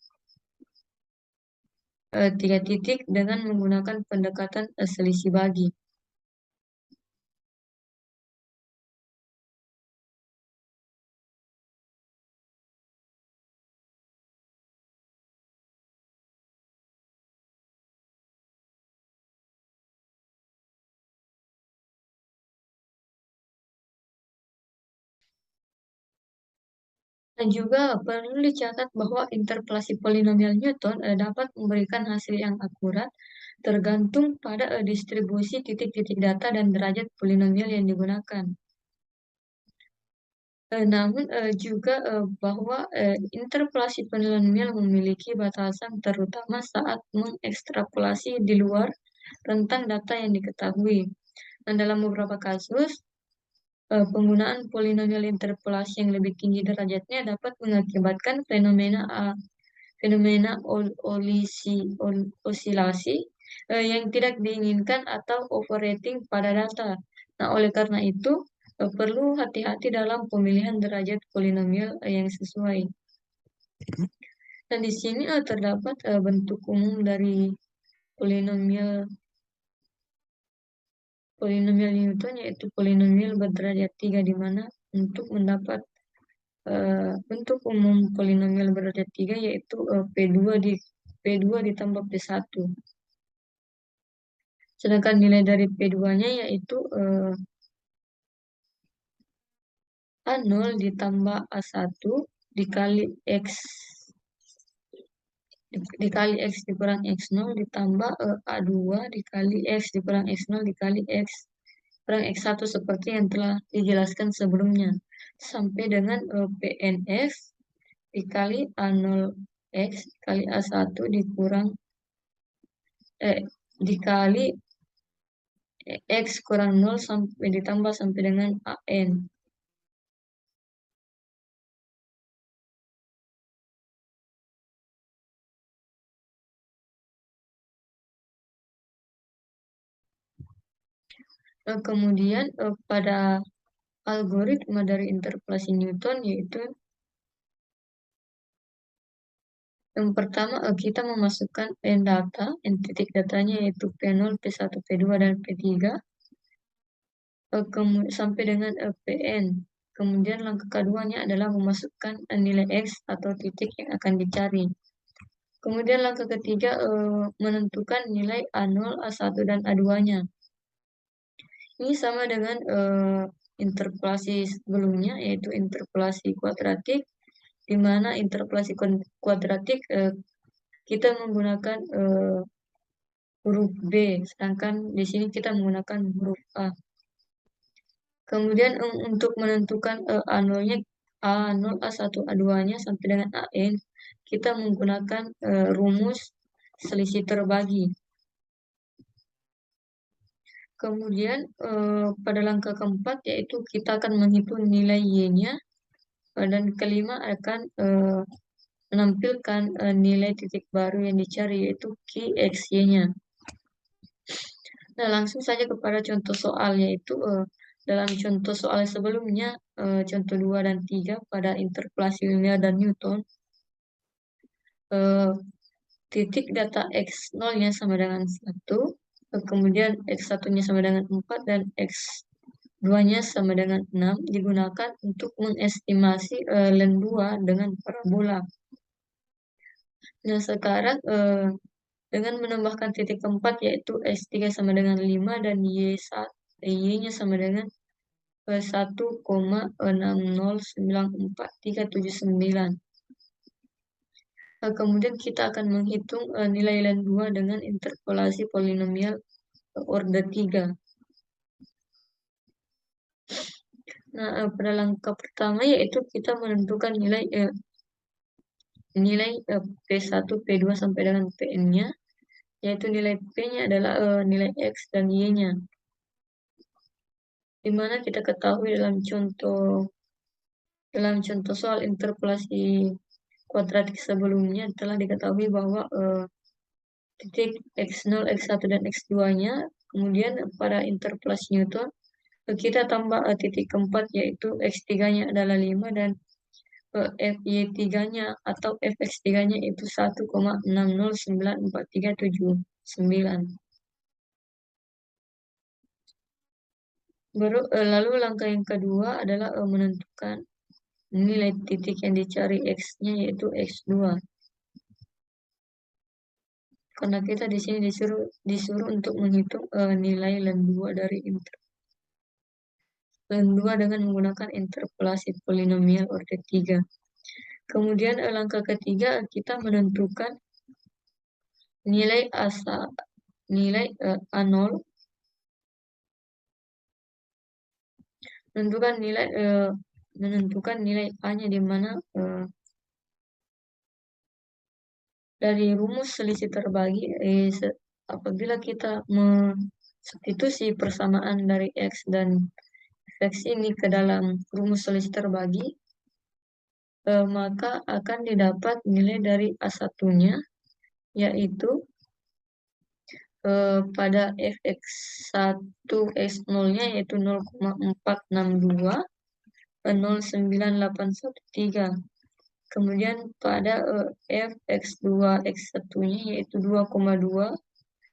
S2: 3 titik dengan menggunakan pendekatan selisih bagi. Dan juga perlu dicatat bahwa interpolasi polinomial Newton dapat memberikan hasil yang akurat tergantung pada distribusi titik-titik data dan derajat polinomial yang digunakan. Namun juga bahwa interpolasi polinomial memiliki batasan terutama saat mengekstrapolasi di luar rentang data yang diketahui. Dan dalam beberapa kasus, penggunaan polinomial interpolasi yang lebih tinggi derajatnya dapat mengakibatkan fenomena osilasi yang tidak diinginkan atau overrating pada data. Nah, oleh karena itu, perlu hati-hati dalam pemilihan derajat polinomial yang sesuai. Dan di sini terdapat bentuk umum dari polinomial Newton, yaitu polinomial berderajat 3, di mana untuk mendapat bentuk umum polinomial berada 3 yaitu P2 ditambah P1. Sedangkan nilai dari P2-nya yaitu A0 ditambah A1 dikali X dikurang X0 ditambah A2 dikali X dikurang X0 dikali X kurang X1 seperti yang telah dijelaskan sebelumnya. Sampai dengan PNF dikali A0X dikali A1 dikali X kurang 0 sampai ditambah sampai dengan AN. Kemudian pada algoritma dari interpolasi Newton yaitu yang pertama kita memasukkan data, titik datanya yaitu P0, P1, P2, dan P3 sampai dengan Pn. Kemudian langkah keduanya adalah memasukkan nilai X atau titik yang akan dicari. Kemudian langkah ketiga menentukan nilai A0, A1, dan A2-nya. Ini sama dengan interpolasi sebelumnya yaitu interpolasi kuadratik, di mana interpolasi kuadratik kita menggunakan huruf B, sedangkan di sini kita menggunakan huruf A. Kemudian untuk menentukan A0-nya A0, A1, A2-nya sampai dengan AN, kita menggunakan rumus selisih terbagi. Kemudian pada langkah keempat yaitu kita akan menghitung nilai Y-nya, dan kelima akan menampilkan nilai titik baru yang dicari yaitu QXY-nya. Nah, langsung saja kepada contoh soal, yaitu dalam contoh soal sebelumnya, contoh 2 dan 3 pada interpolasi linear dan Newton, titik data X0-nya sama dengan 1, kemudian X1-nya sama dengan 4, dan X2-nya sama dengan 6, digunakan untuk mengestimasi len 2 dengan parabola. Nah, sekarang dengan menambahkan titik keempat yaitu S3 sama dengan 5 dan Y-nya sama dengan 1,609439. Kemudian kita akan menghitung nilai len 2 dengan interpolasi polinomial order 3. Nah, pada langkah pertama yaitu kita menentukan nilai P1, P2 sampai dengan Pn-nya, yaitu nilai P-nya adalah nilai X dan Y-nya. Dimana kita ketahui dalam contoh soal interpolasi kuadratik sebelumnya telah diketahui bahwa titik X0, X1, dan X2-nya, kemudian pada interpolasi Newton kita tambah titik keempat yaitu X3-nya adalah 5 dan FY3-nya atau Fx3-nya itu 1,609439. Lalu langkah yang kedua adalah menentukan nilai titik yang dicari X-nya yaitu X2. Karena kita di sini disuruh untuk menghitung nilai len 2 dari len 2 dengan menggunakan interpolasi polinomial order 3. Kemudian langkah ketiga kita menentukan nilai A0, menentukan nilai A-nya di mana dari rumus selisih terbagi apabila kita substitusi persamaan dari X dan Fx ini ke dalam rumus selisih terbagi, maka akan didapat nilai dari A1-nya yaitu pada Fx1 X0-nya yaitu 0,462 09813. Kemudian pada Fx2 X1-nya yaitu 2,2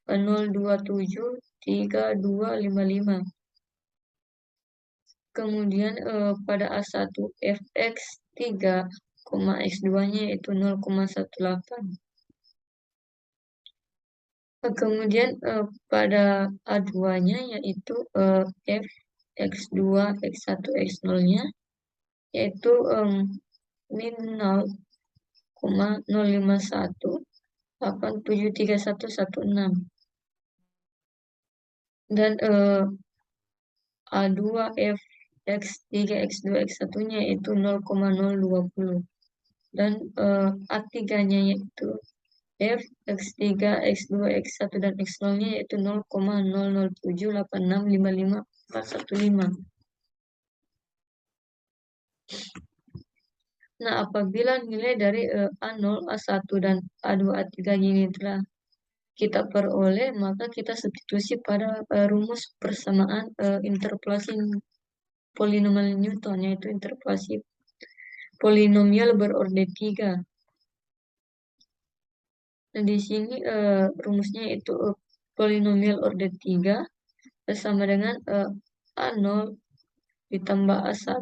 S2: 0273255. Kemudian pada A1 Fx X2-nya yaitu 0,18. Kemudian pada A2-nya yaitu F X2, X1, X0-nya yaitu min 0,051873116 dan A2 F X3, X2, X1-nya yaitu 0,020 dan A3-nya yaitu F, X3, X2, X1, dan X0-nya yaitu 0,00786554415. Nah, apabila nilai dari A0, A1, dan A2, A3 ini telah kita peroleh, maka kita substitusi pada rumus persamaan interpolasi polinomial Newton, yaitu interpolasi polinomial berorde 3. Nah, di sini rumusnya itu polinomial orde 3 sama dengan A0 ditambah A1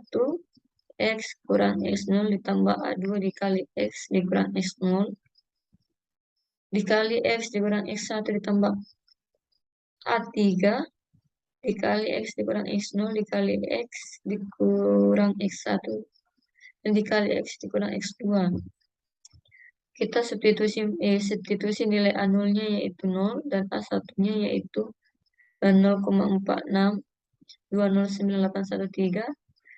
S2: X kurang X0 ditambah A2 dikali X dikurang X0 dikali X dikurang X1 ditambah A3 dikali X dikurang X0 dikali X dikurang X1 dan dikali X dikurang X2. Kita substitusi nilai A0-nya yaitu 0 dan A1-nya yaitu 0,46209813.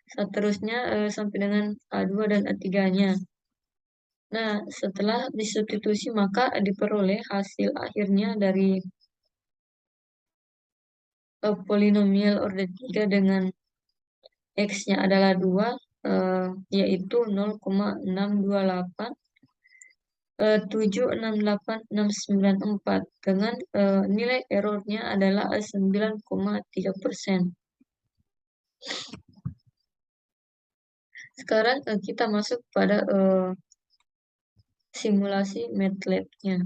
S2: Seterusnya sampai dengan A2 dan A3-nya. Nah, setelah disubstitusi maka diperoleh hasil akhirnya dari polinomial orde 3 dengan X-nya adalah 2, yaitu 0,628 768,694 dengan nilai errornya adalah 9,3%. Sekarang kita masuk pada simulasi MATLAB-nya.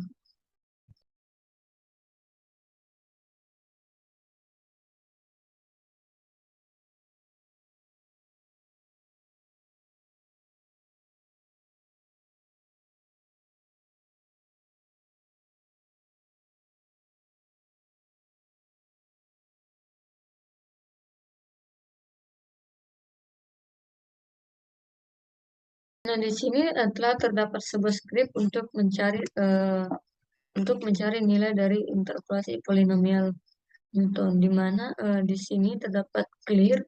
S2: Nah, di sini telah terdapat sebuah skrip untuk mencari nilai dari interpolasi polinomial Newton, di mana di sini terdapat clear,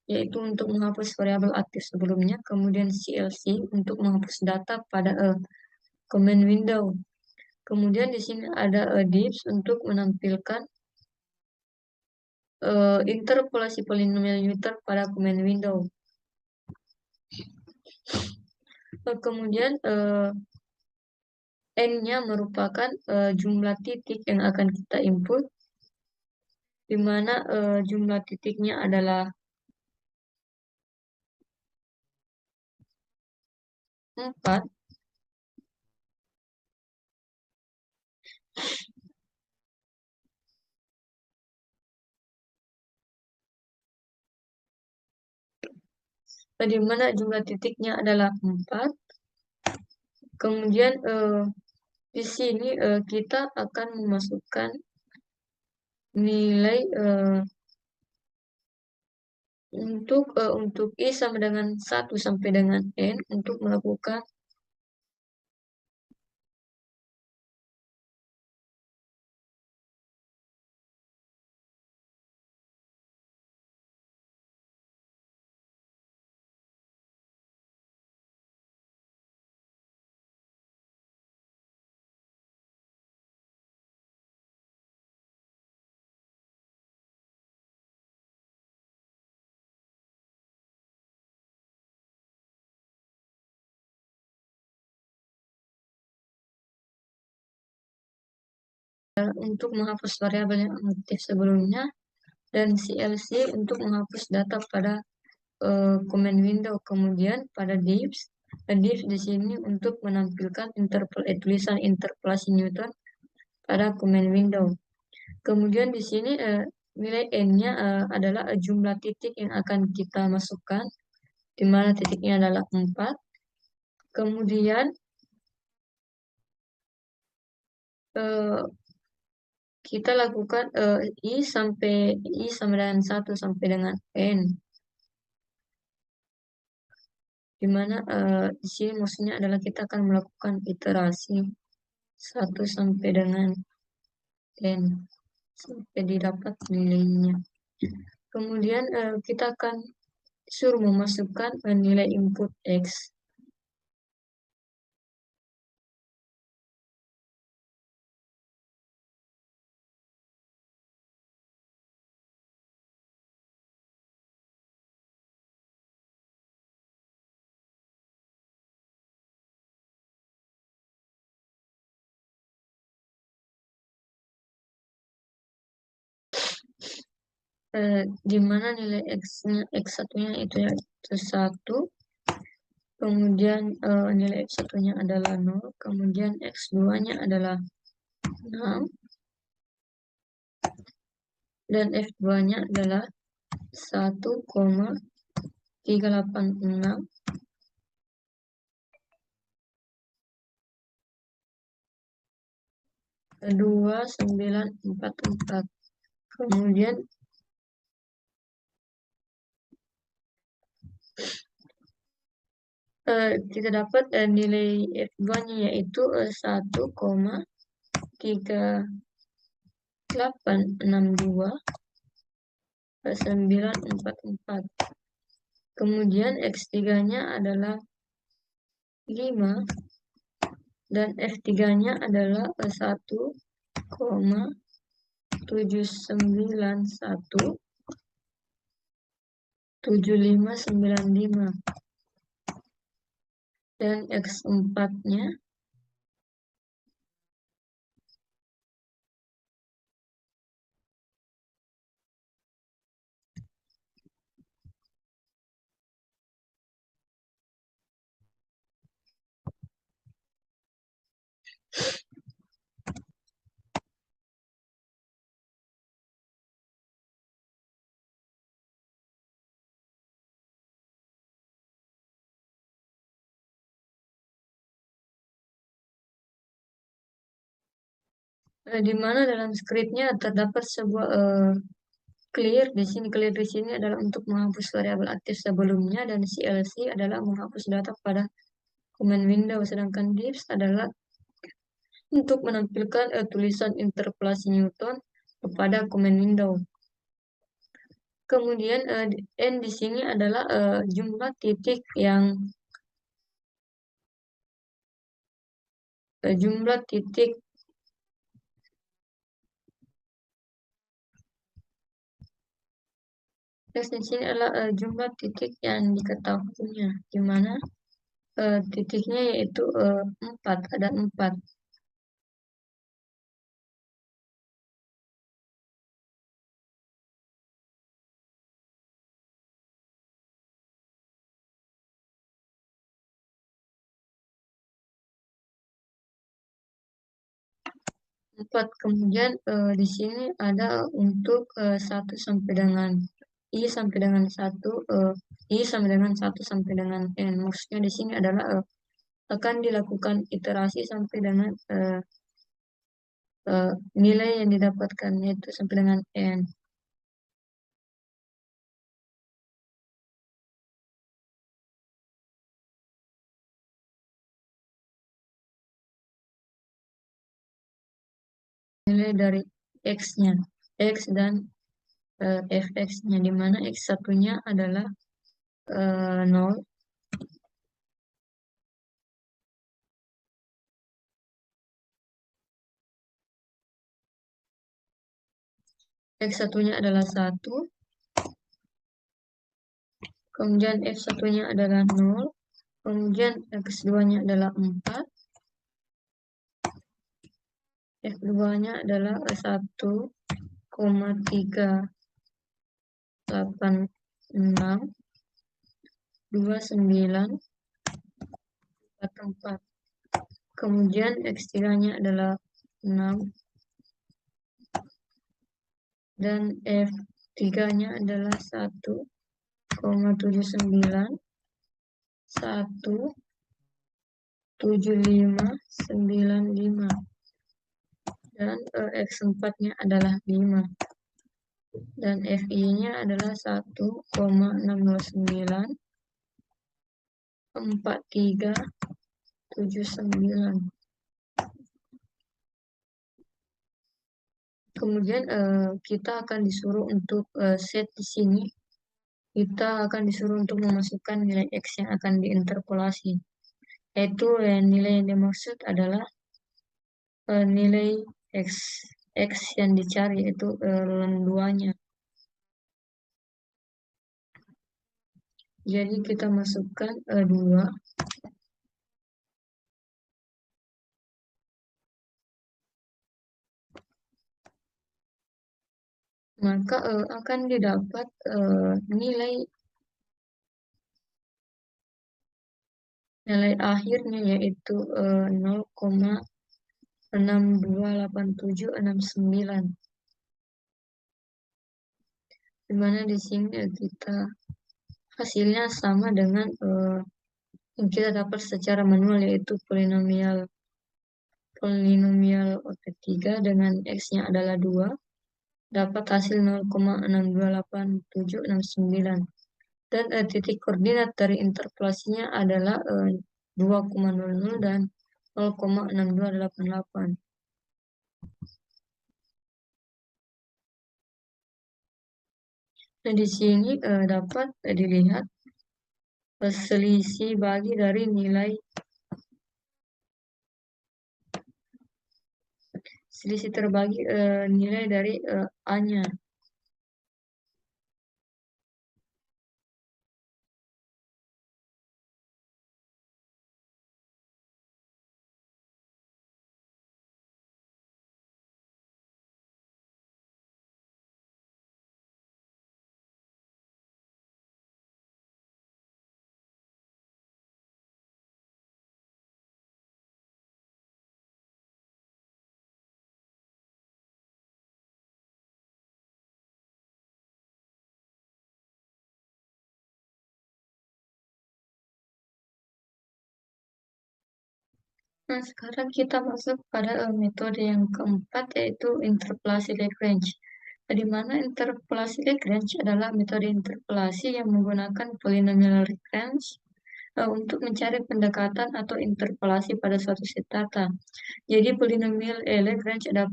S2: yaitu untuk menghapus variabel aktif sebelumnya, kemudian CLC untuk menghapus data pada command window. Kemudian di sini ada diffs untuk menampilkan interpolasi polinomial Newton pada command window. Kemudian N-nya merupakan jumlah titik yang akan kita input, di mana jumlah titiknya adalah 4, di mana jumlah titiknya adalah 4. Kemudian di sini kita akan memasukkan nilai untuk I sama dengan 1 sampai dengan N untuk melakukan untuk menghapus variabel yang aktif sebelumnya, dan CLC untuk menghapus data pada command window. Kemudian pada diffs di sini untuk menampilkan tulisan interpolasi Newton pada command window. Kemudian di sini nilai N-nya adalah jumlah titik yang akan kita masukkan, di mana titiknya adalah 4. Kemudian kita lakukan I sama dengan 1 sampai dengan N, di mana di sini maksudnya adalah kita akan melakukan iterasi 1 sampai dengan N sampai didapat nilainya. Kemudian kita akan suruh memasukkan nilai input X. Di mana nilai X1-nya itu ya 1, kemudian nilai X1-nya adalah 0, kemudian X2-nya adalah 6, dan F2-nya adalah 1,386 2944. Kemudian kita dapat nilai F2-nya yaitu 1,3862,944. Kemudian X3-nya adalah 5 dan F3-nya adalah 1,791,7595, dan X4-nya di mana dalam scriptnya terdapat sebuah clear. Di sini clear di sini adalah untuk menghapus variabel aktif sebelumnya, dan CLC adalah menghapus data pada command window, sedangkan diffs adalah untuk menampilkan tulisan interpolasi Newton kepada command window. Kemudian N di sini adalah jumlah titik yang di sini adalah jumlah titik yang diketahuinya, di mana titiknya yaitu 4, ada 4. Kemudian di sini ada untuk 1 sampai dengan I sampai dengan 1, I sampai dengan 1 sampai dengan N. Maksudnya di sini adalah akan dilakukan iterasi sampai dengan nilai yang didapatkan yaitu sampai dengan N. Nilai dari X-nya, X dan Fx-nya, di mana X1-nya adalah 0, X1-nya adalah 1, kemudian F1-nya adalah 0, kemudian X2-nya adalah 4, F2-nya adalah 1,3862944. Kemudian X3-nya adalah 6 dan F3-nya adalah 1,79 17595 dan X4-nya adalah 5 dan FI-nya adalah 1,6094379. Kemudian kita akan disuruh untuk set di sini. Kita akan disuruh untuk memasukkan nilai X yang akan diinterpolasi. Yaitu nilai yang dimaksud adalah nilai X yang dicari, yaitu ln 2-nya. Jadi kita masukkan 2. Maka akan didapat nilai akhirnya, yaitu 0,628769. Dimana di sini kita hasilnya sama dengan yang kita dapat secara manual, yaitu polinomial OP3 dengan X-nya adalah 2, dapat hasil 0,628769. Dan titik koordinat dari interpolasinya adalah 2,00 dan 0,6288. Nah, di sini dapat dilihat selisih bagi dari nilai terbagi nilai dari A-nya. Nah, sekarang kita masuk pada metode yang keempat, yaitu interpolasi Lagrange. Di mana interpolasi Lagrange adalah metode interpolasi yang menggunakan polinomial Lagrange untuk mencari pendekatan atau interpolasi pada suatu set data. Jadi polinomial Lagrange adalah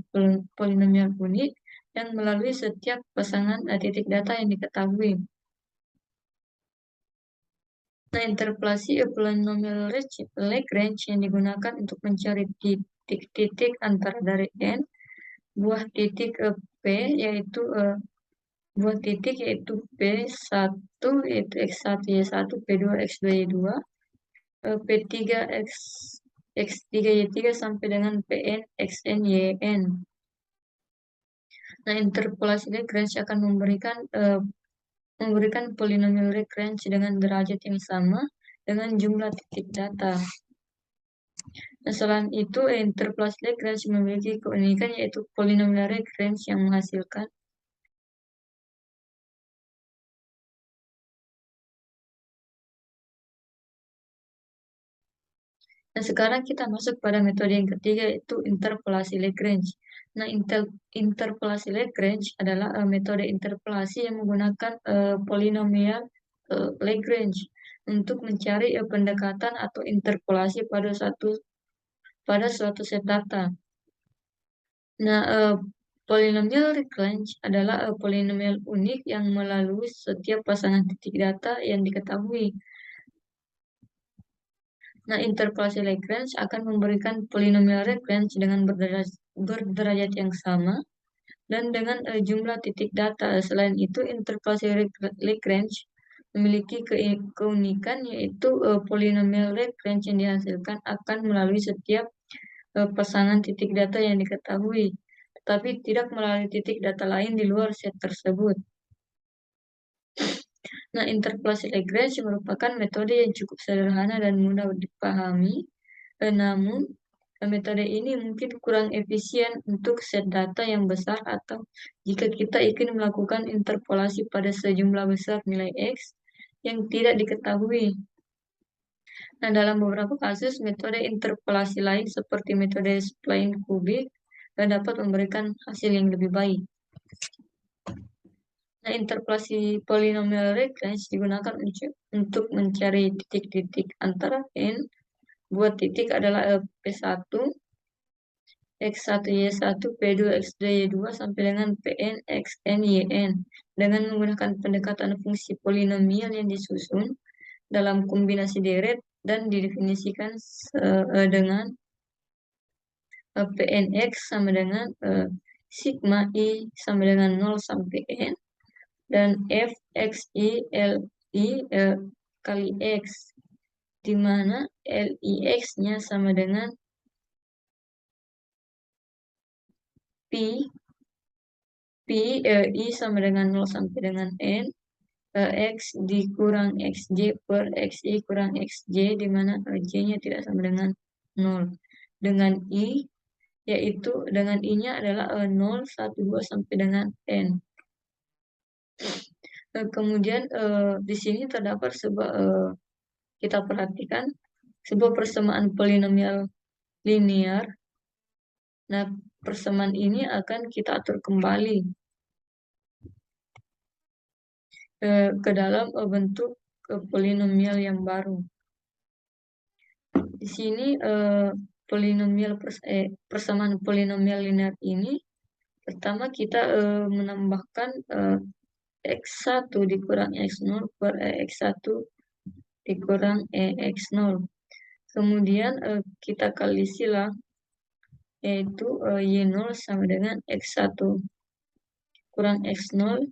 S2: polinomial unik yang melalui setiap pasangan titik data yang diketahui. Nah, interpolasi polinomial Lagrange yang digunakan untuk mencari titik-titik antara dari n, buah titik P yaitu buah titik yaitu P1 yaitu X1 Y1, P2 X2 Y2, P3 X3 Y3 sampai dengan Pn Xn Yn. Nah, interpolasi Lagrange akan memberikan polinomial Lagrange dengan derajat yang sama dengan jumlah titik data. Nah, selain itu, interpolasi Lagrange memiliki keunikan, yaitu polinomial Lagrange yang menghasilkan Nah, sekarang kita masuk pada metode yang ketiga, yaitu interpolasi Lagrange. Nah, interpolasi Lagrange adalah metode interpolasi yang menggunakan polinomial Lagrange untuk mencari pendekatan atau interpolasi pada suatu set data. Nah, polinomial Lagrange adalah polinomial unik yang melalui setiap pasangan titik data yang diketahui. Nah, interpolasi Lagrange akan memberikan polinomial Lagrange dengan berderajat yang sama dan dengan jumlah titik data. Selain itu, interpolasi Lagrange memiliki keunikan, yaitu polinomial Lagrange yang dihasilkan akan melalui setiap pasangan titik data yang diketahui, tetapi tidak melalui titik data lain di luar set tersebut. Nah, interpolasi Lagrange merupakan metode yang cukup sederhana dan mudah dipahami, namun metode ini mungkin kurang efisien untuk set data yang besar atau jika kita ingin melakukan interpolasi pada sejumlah besar nilai X yang tidak diketahui. Nah, dalam beberapa kasus, metode interpolasi lain seperti metode spline kubik dapat memberikan hasil yang lebih baik. Nah, interpolasi polinomial Lagrange digunakan untuk mencari titik-titik antara n. Buat titik adalah P1, X1, Y1, P2, X2, Y2 sampai dengan Pn, Xn, Yn dengan menggunakan pendekatan fungsi polinomial yang disusun dalam kombinasi deret dan didefinisikan dengan Pnx sama dengan sigma I sama dengan 0 sampai N dan Fxi Li kali X, di mana Lix-nya sama dengan I sama dengan 0 sampai dengan N, X dikurang Xj per Xi kurang Xj, di mana J-nya tidak sama dengan 0. Dengan I, yaitu dengan I-nya adalah 0, 1, 2 sampai dengan N. Kemudian di sini terdapat sebuah, kita perhatikan, sebuah persamaan polinomial linear. Nah, persamaan ini akan kita atur kembali ke dalam bentuk polinomial yang baru. Di sini persamaan polinomial linear ini, pertama kita menambahkan X1 dikurang X0 per X1 dikurang X0. Kemudian kita kali silang, yaitu Y0 sama dengan X1 kurang X0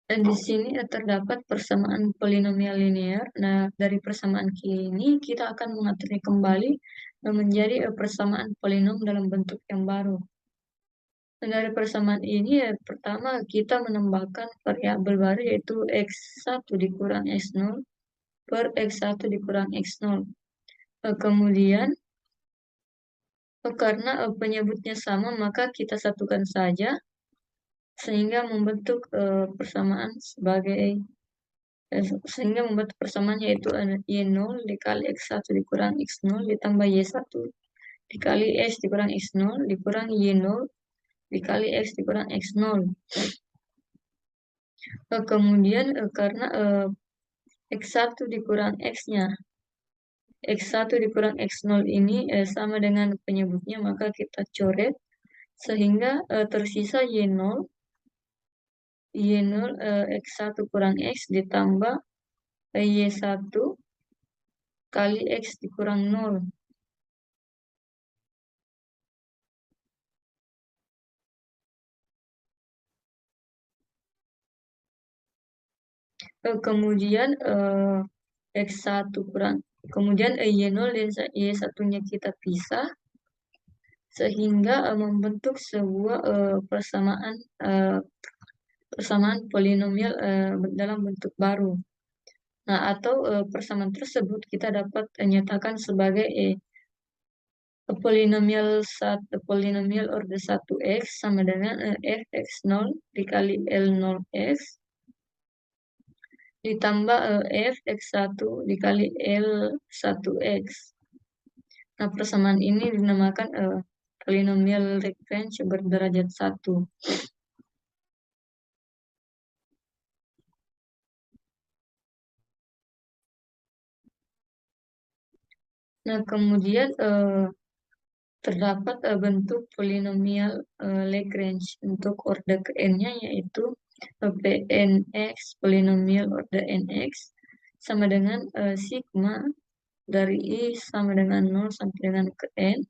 S2: dan di sini terdapat persamaan polinomial linear. Nah, dari persamaan ini kita akan mengaturnya kembali menjadi persamaan polinom dalam bentuk yang baru. Dan dari persamaan ini, pertama kita menambahkan variabel baru yaitu X1 dikurang X0 per X1 dikurang X0. Kemudian, karena penyebutnya sama, maka kita satukan saja sehingga membentuk persamaan yaitu Y0 dikali X1 dikurang X0 ditambah Y1 dikali X dikurang X0 dikurang Y0 dikali X dikurang X0. Kemudian karena X1 dikurang X-nya, X1 dikurang X0 ini sama dengan penyebutnya, maka kita coret sehingga tersisa Y0 X1 kurang X ditambah Y1 kali X dikurang 0. Kemudian X1 kurang, kemudian Y0 dan Y1-nya kita pisah sehingga membentuk sebuah persamaan polinomial dalam bentuk baru. Nah, atau persamaan tersebut kita dapat nyatakan sebagai polinomial order 1x sama dengan fx0 dikali L0x ditambah fx1 dikali L1x. Nah, persamaan ini dinamakan polinomial Lagrange berderajat 1. Nah, kemudian terdapat bentuk polinomial Lagrange untuk order ke n-nya, yaitu Pnx polinomial order nx sama dengan sigma dari I sama dengan 0 sampai dengan ke n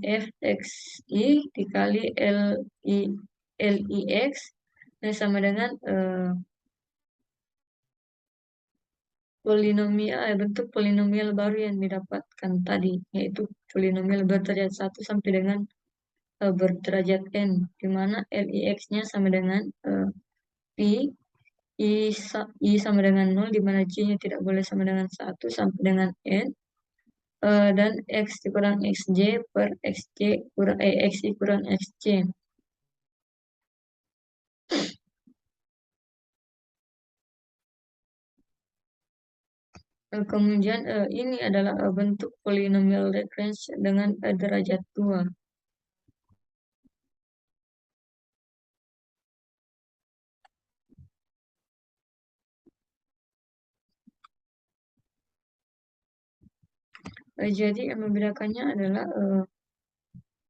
S2: fxi dikali Lix sama dengan bentuk polinomial baru yang didapatkan tadi, yaitu polinomial berderajat 1 sampai dengan berderajat n, di mana LIX-nya sama dengan pi, I sama dengan 0, di mana J-nya tidak boleh sama dengan 1 sampai dengan n, dan X dikurang XJ per XJ kurang XI kurang XJ. Kemudian ini adalah bentuk polinomial Lagrange dengan derajat 2. Jadi yang membedakannya adalah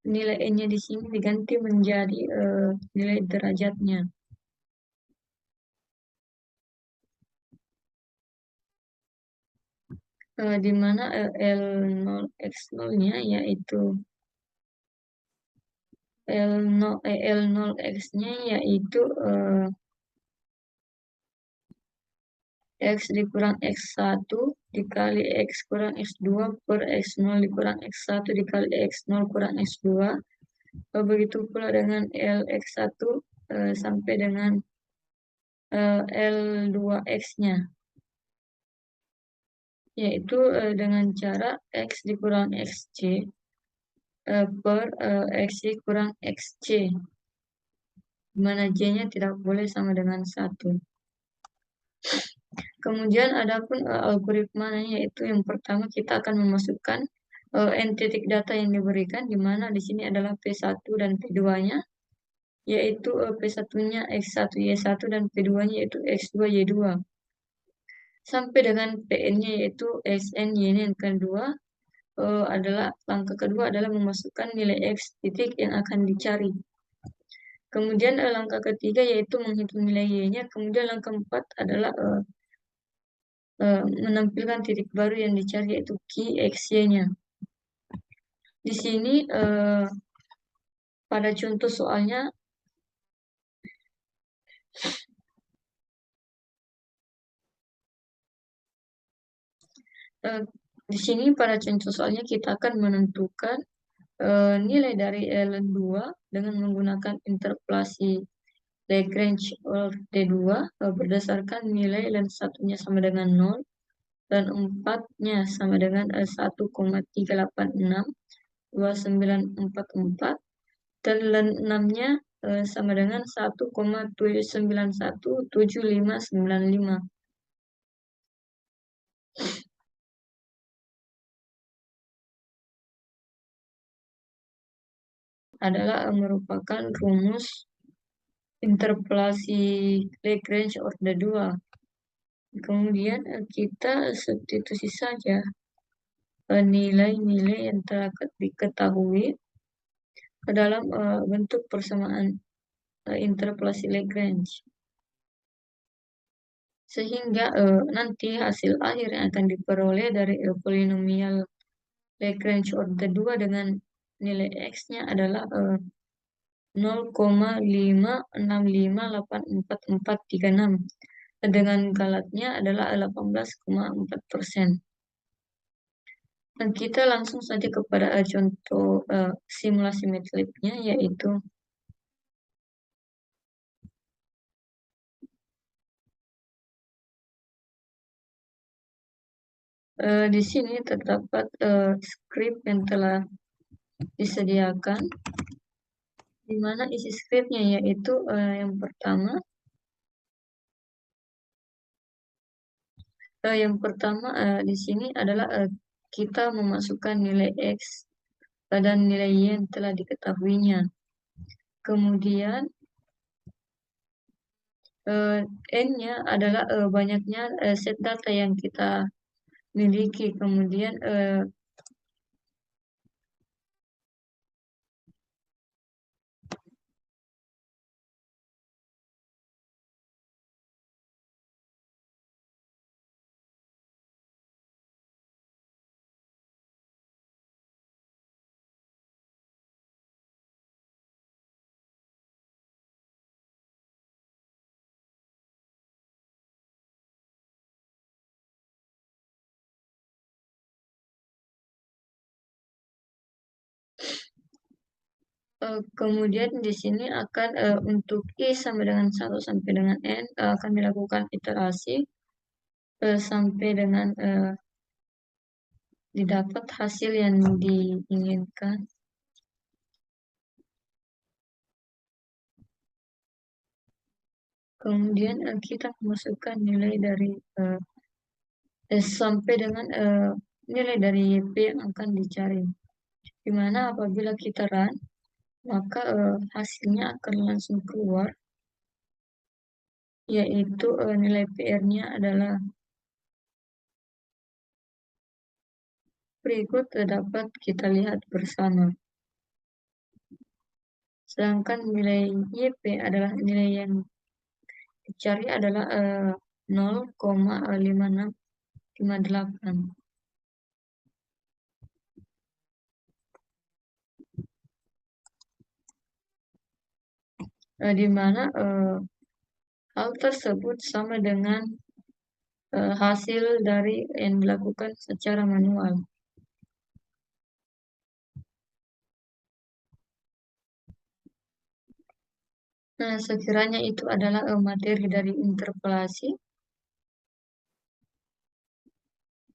S2: nilai n-nya di sini diganti menjadi nilai derajatnya. Di mana L0 X0-nya yaitu L0 X-nya yaitu X dikurang X1 dikali X kurang X2 per X0 dikurang X1 dikali X0 kurang X2. Begitu pula dengan LX1 sampai dengan L2X-nya, yaitu dengan cara X dikurang XC per XY kurang XC, di mana J-nya tidak boleh sama dengan 1. Kemudian ada pun algoritmanya, yaitu yang pertama kita akan memasukkan n titik data yang diberikan, di mana di sini adalah P1 dan P2-nya, yaitu P1-nya X1 Y1 dan P2-nya yaitu X2 Y2. Sampai dengan Pn-nya yaitu Xn Y yang kedua, langkah kedua adalah memasukkan nilai X titik yang akan dicari. Kemudian langkah ketiga yaitu menghitung nilai Y-nya. Kemudian langkah 4 adalah menampilkan titik baru yang dicari yaitu key XY-nya. Di sini pada contoh soalnya kita akan menentukan nilai dari Ln2 dengan menggunakan interpolasi Lagrange D2 berdasarkan nilai Ln1-nya sama dengan 0 dan 4-nya sama dengan 1,3862944 dan Ln6-nya sama dengan 1,7917595 adalah merupakan rumus interpolasi Lagrange order 2. Kemudian kita substitusi saja nilai-nilai yang telah diketahui ke dalam bentuk persamaan interpolasi Lagrange, sehingga nanti hasil akhir yang akan diperoleh dari polinomial Lagrange order 2 dengan nilai X-nya adalah 0,565844436 dengan galatnya adalah 18,4%. Dan kita langsung saja kepada contoh simulasi MATLAB-nya, yaitu di sini terdapat skrip yang telah disediakan, di mana isi skripnya yaitu yang pertama di sini adalah kita memasukkan nilai X dan nilai Y yang telah diketahuinya. Kemudian N-nya adalah banyaknya set data yang kita miliki. Kemudian Kemudian di sini akan, untuk I sama dengan 1 sampai dengan N, akan dilakukan iterasi, sampai dengan, didapat hasil yang diinginkan. Kemudian, kita masukkan nilai dari, sampai dengan, nilai dari YP yang akan dicari. Di mana apabila kita run, maka, hasilnya akan langsung keluar, yaitu, nilai PR-nya adalah berikut, dapat kita lihat bersama. Sedangkan nilai YP adalah nilai yang dicari adalah, 0,5658. Di mana, hal tersebut sama dengan, hasil dari yang dilakukan secara manual. Nah, sekiranya itu adalah, materi dari interpelasi,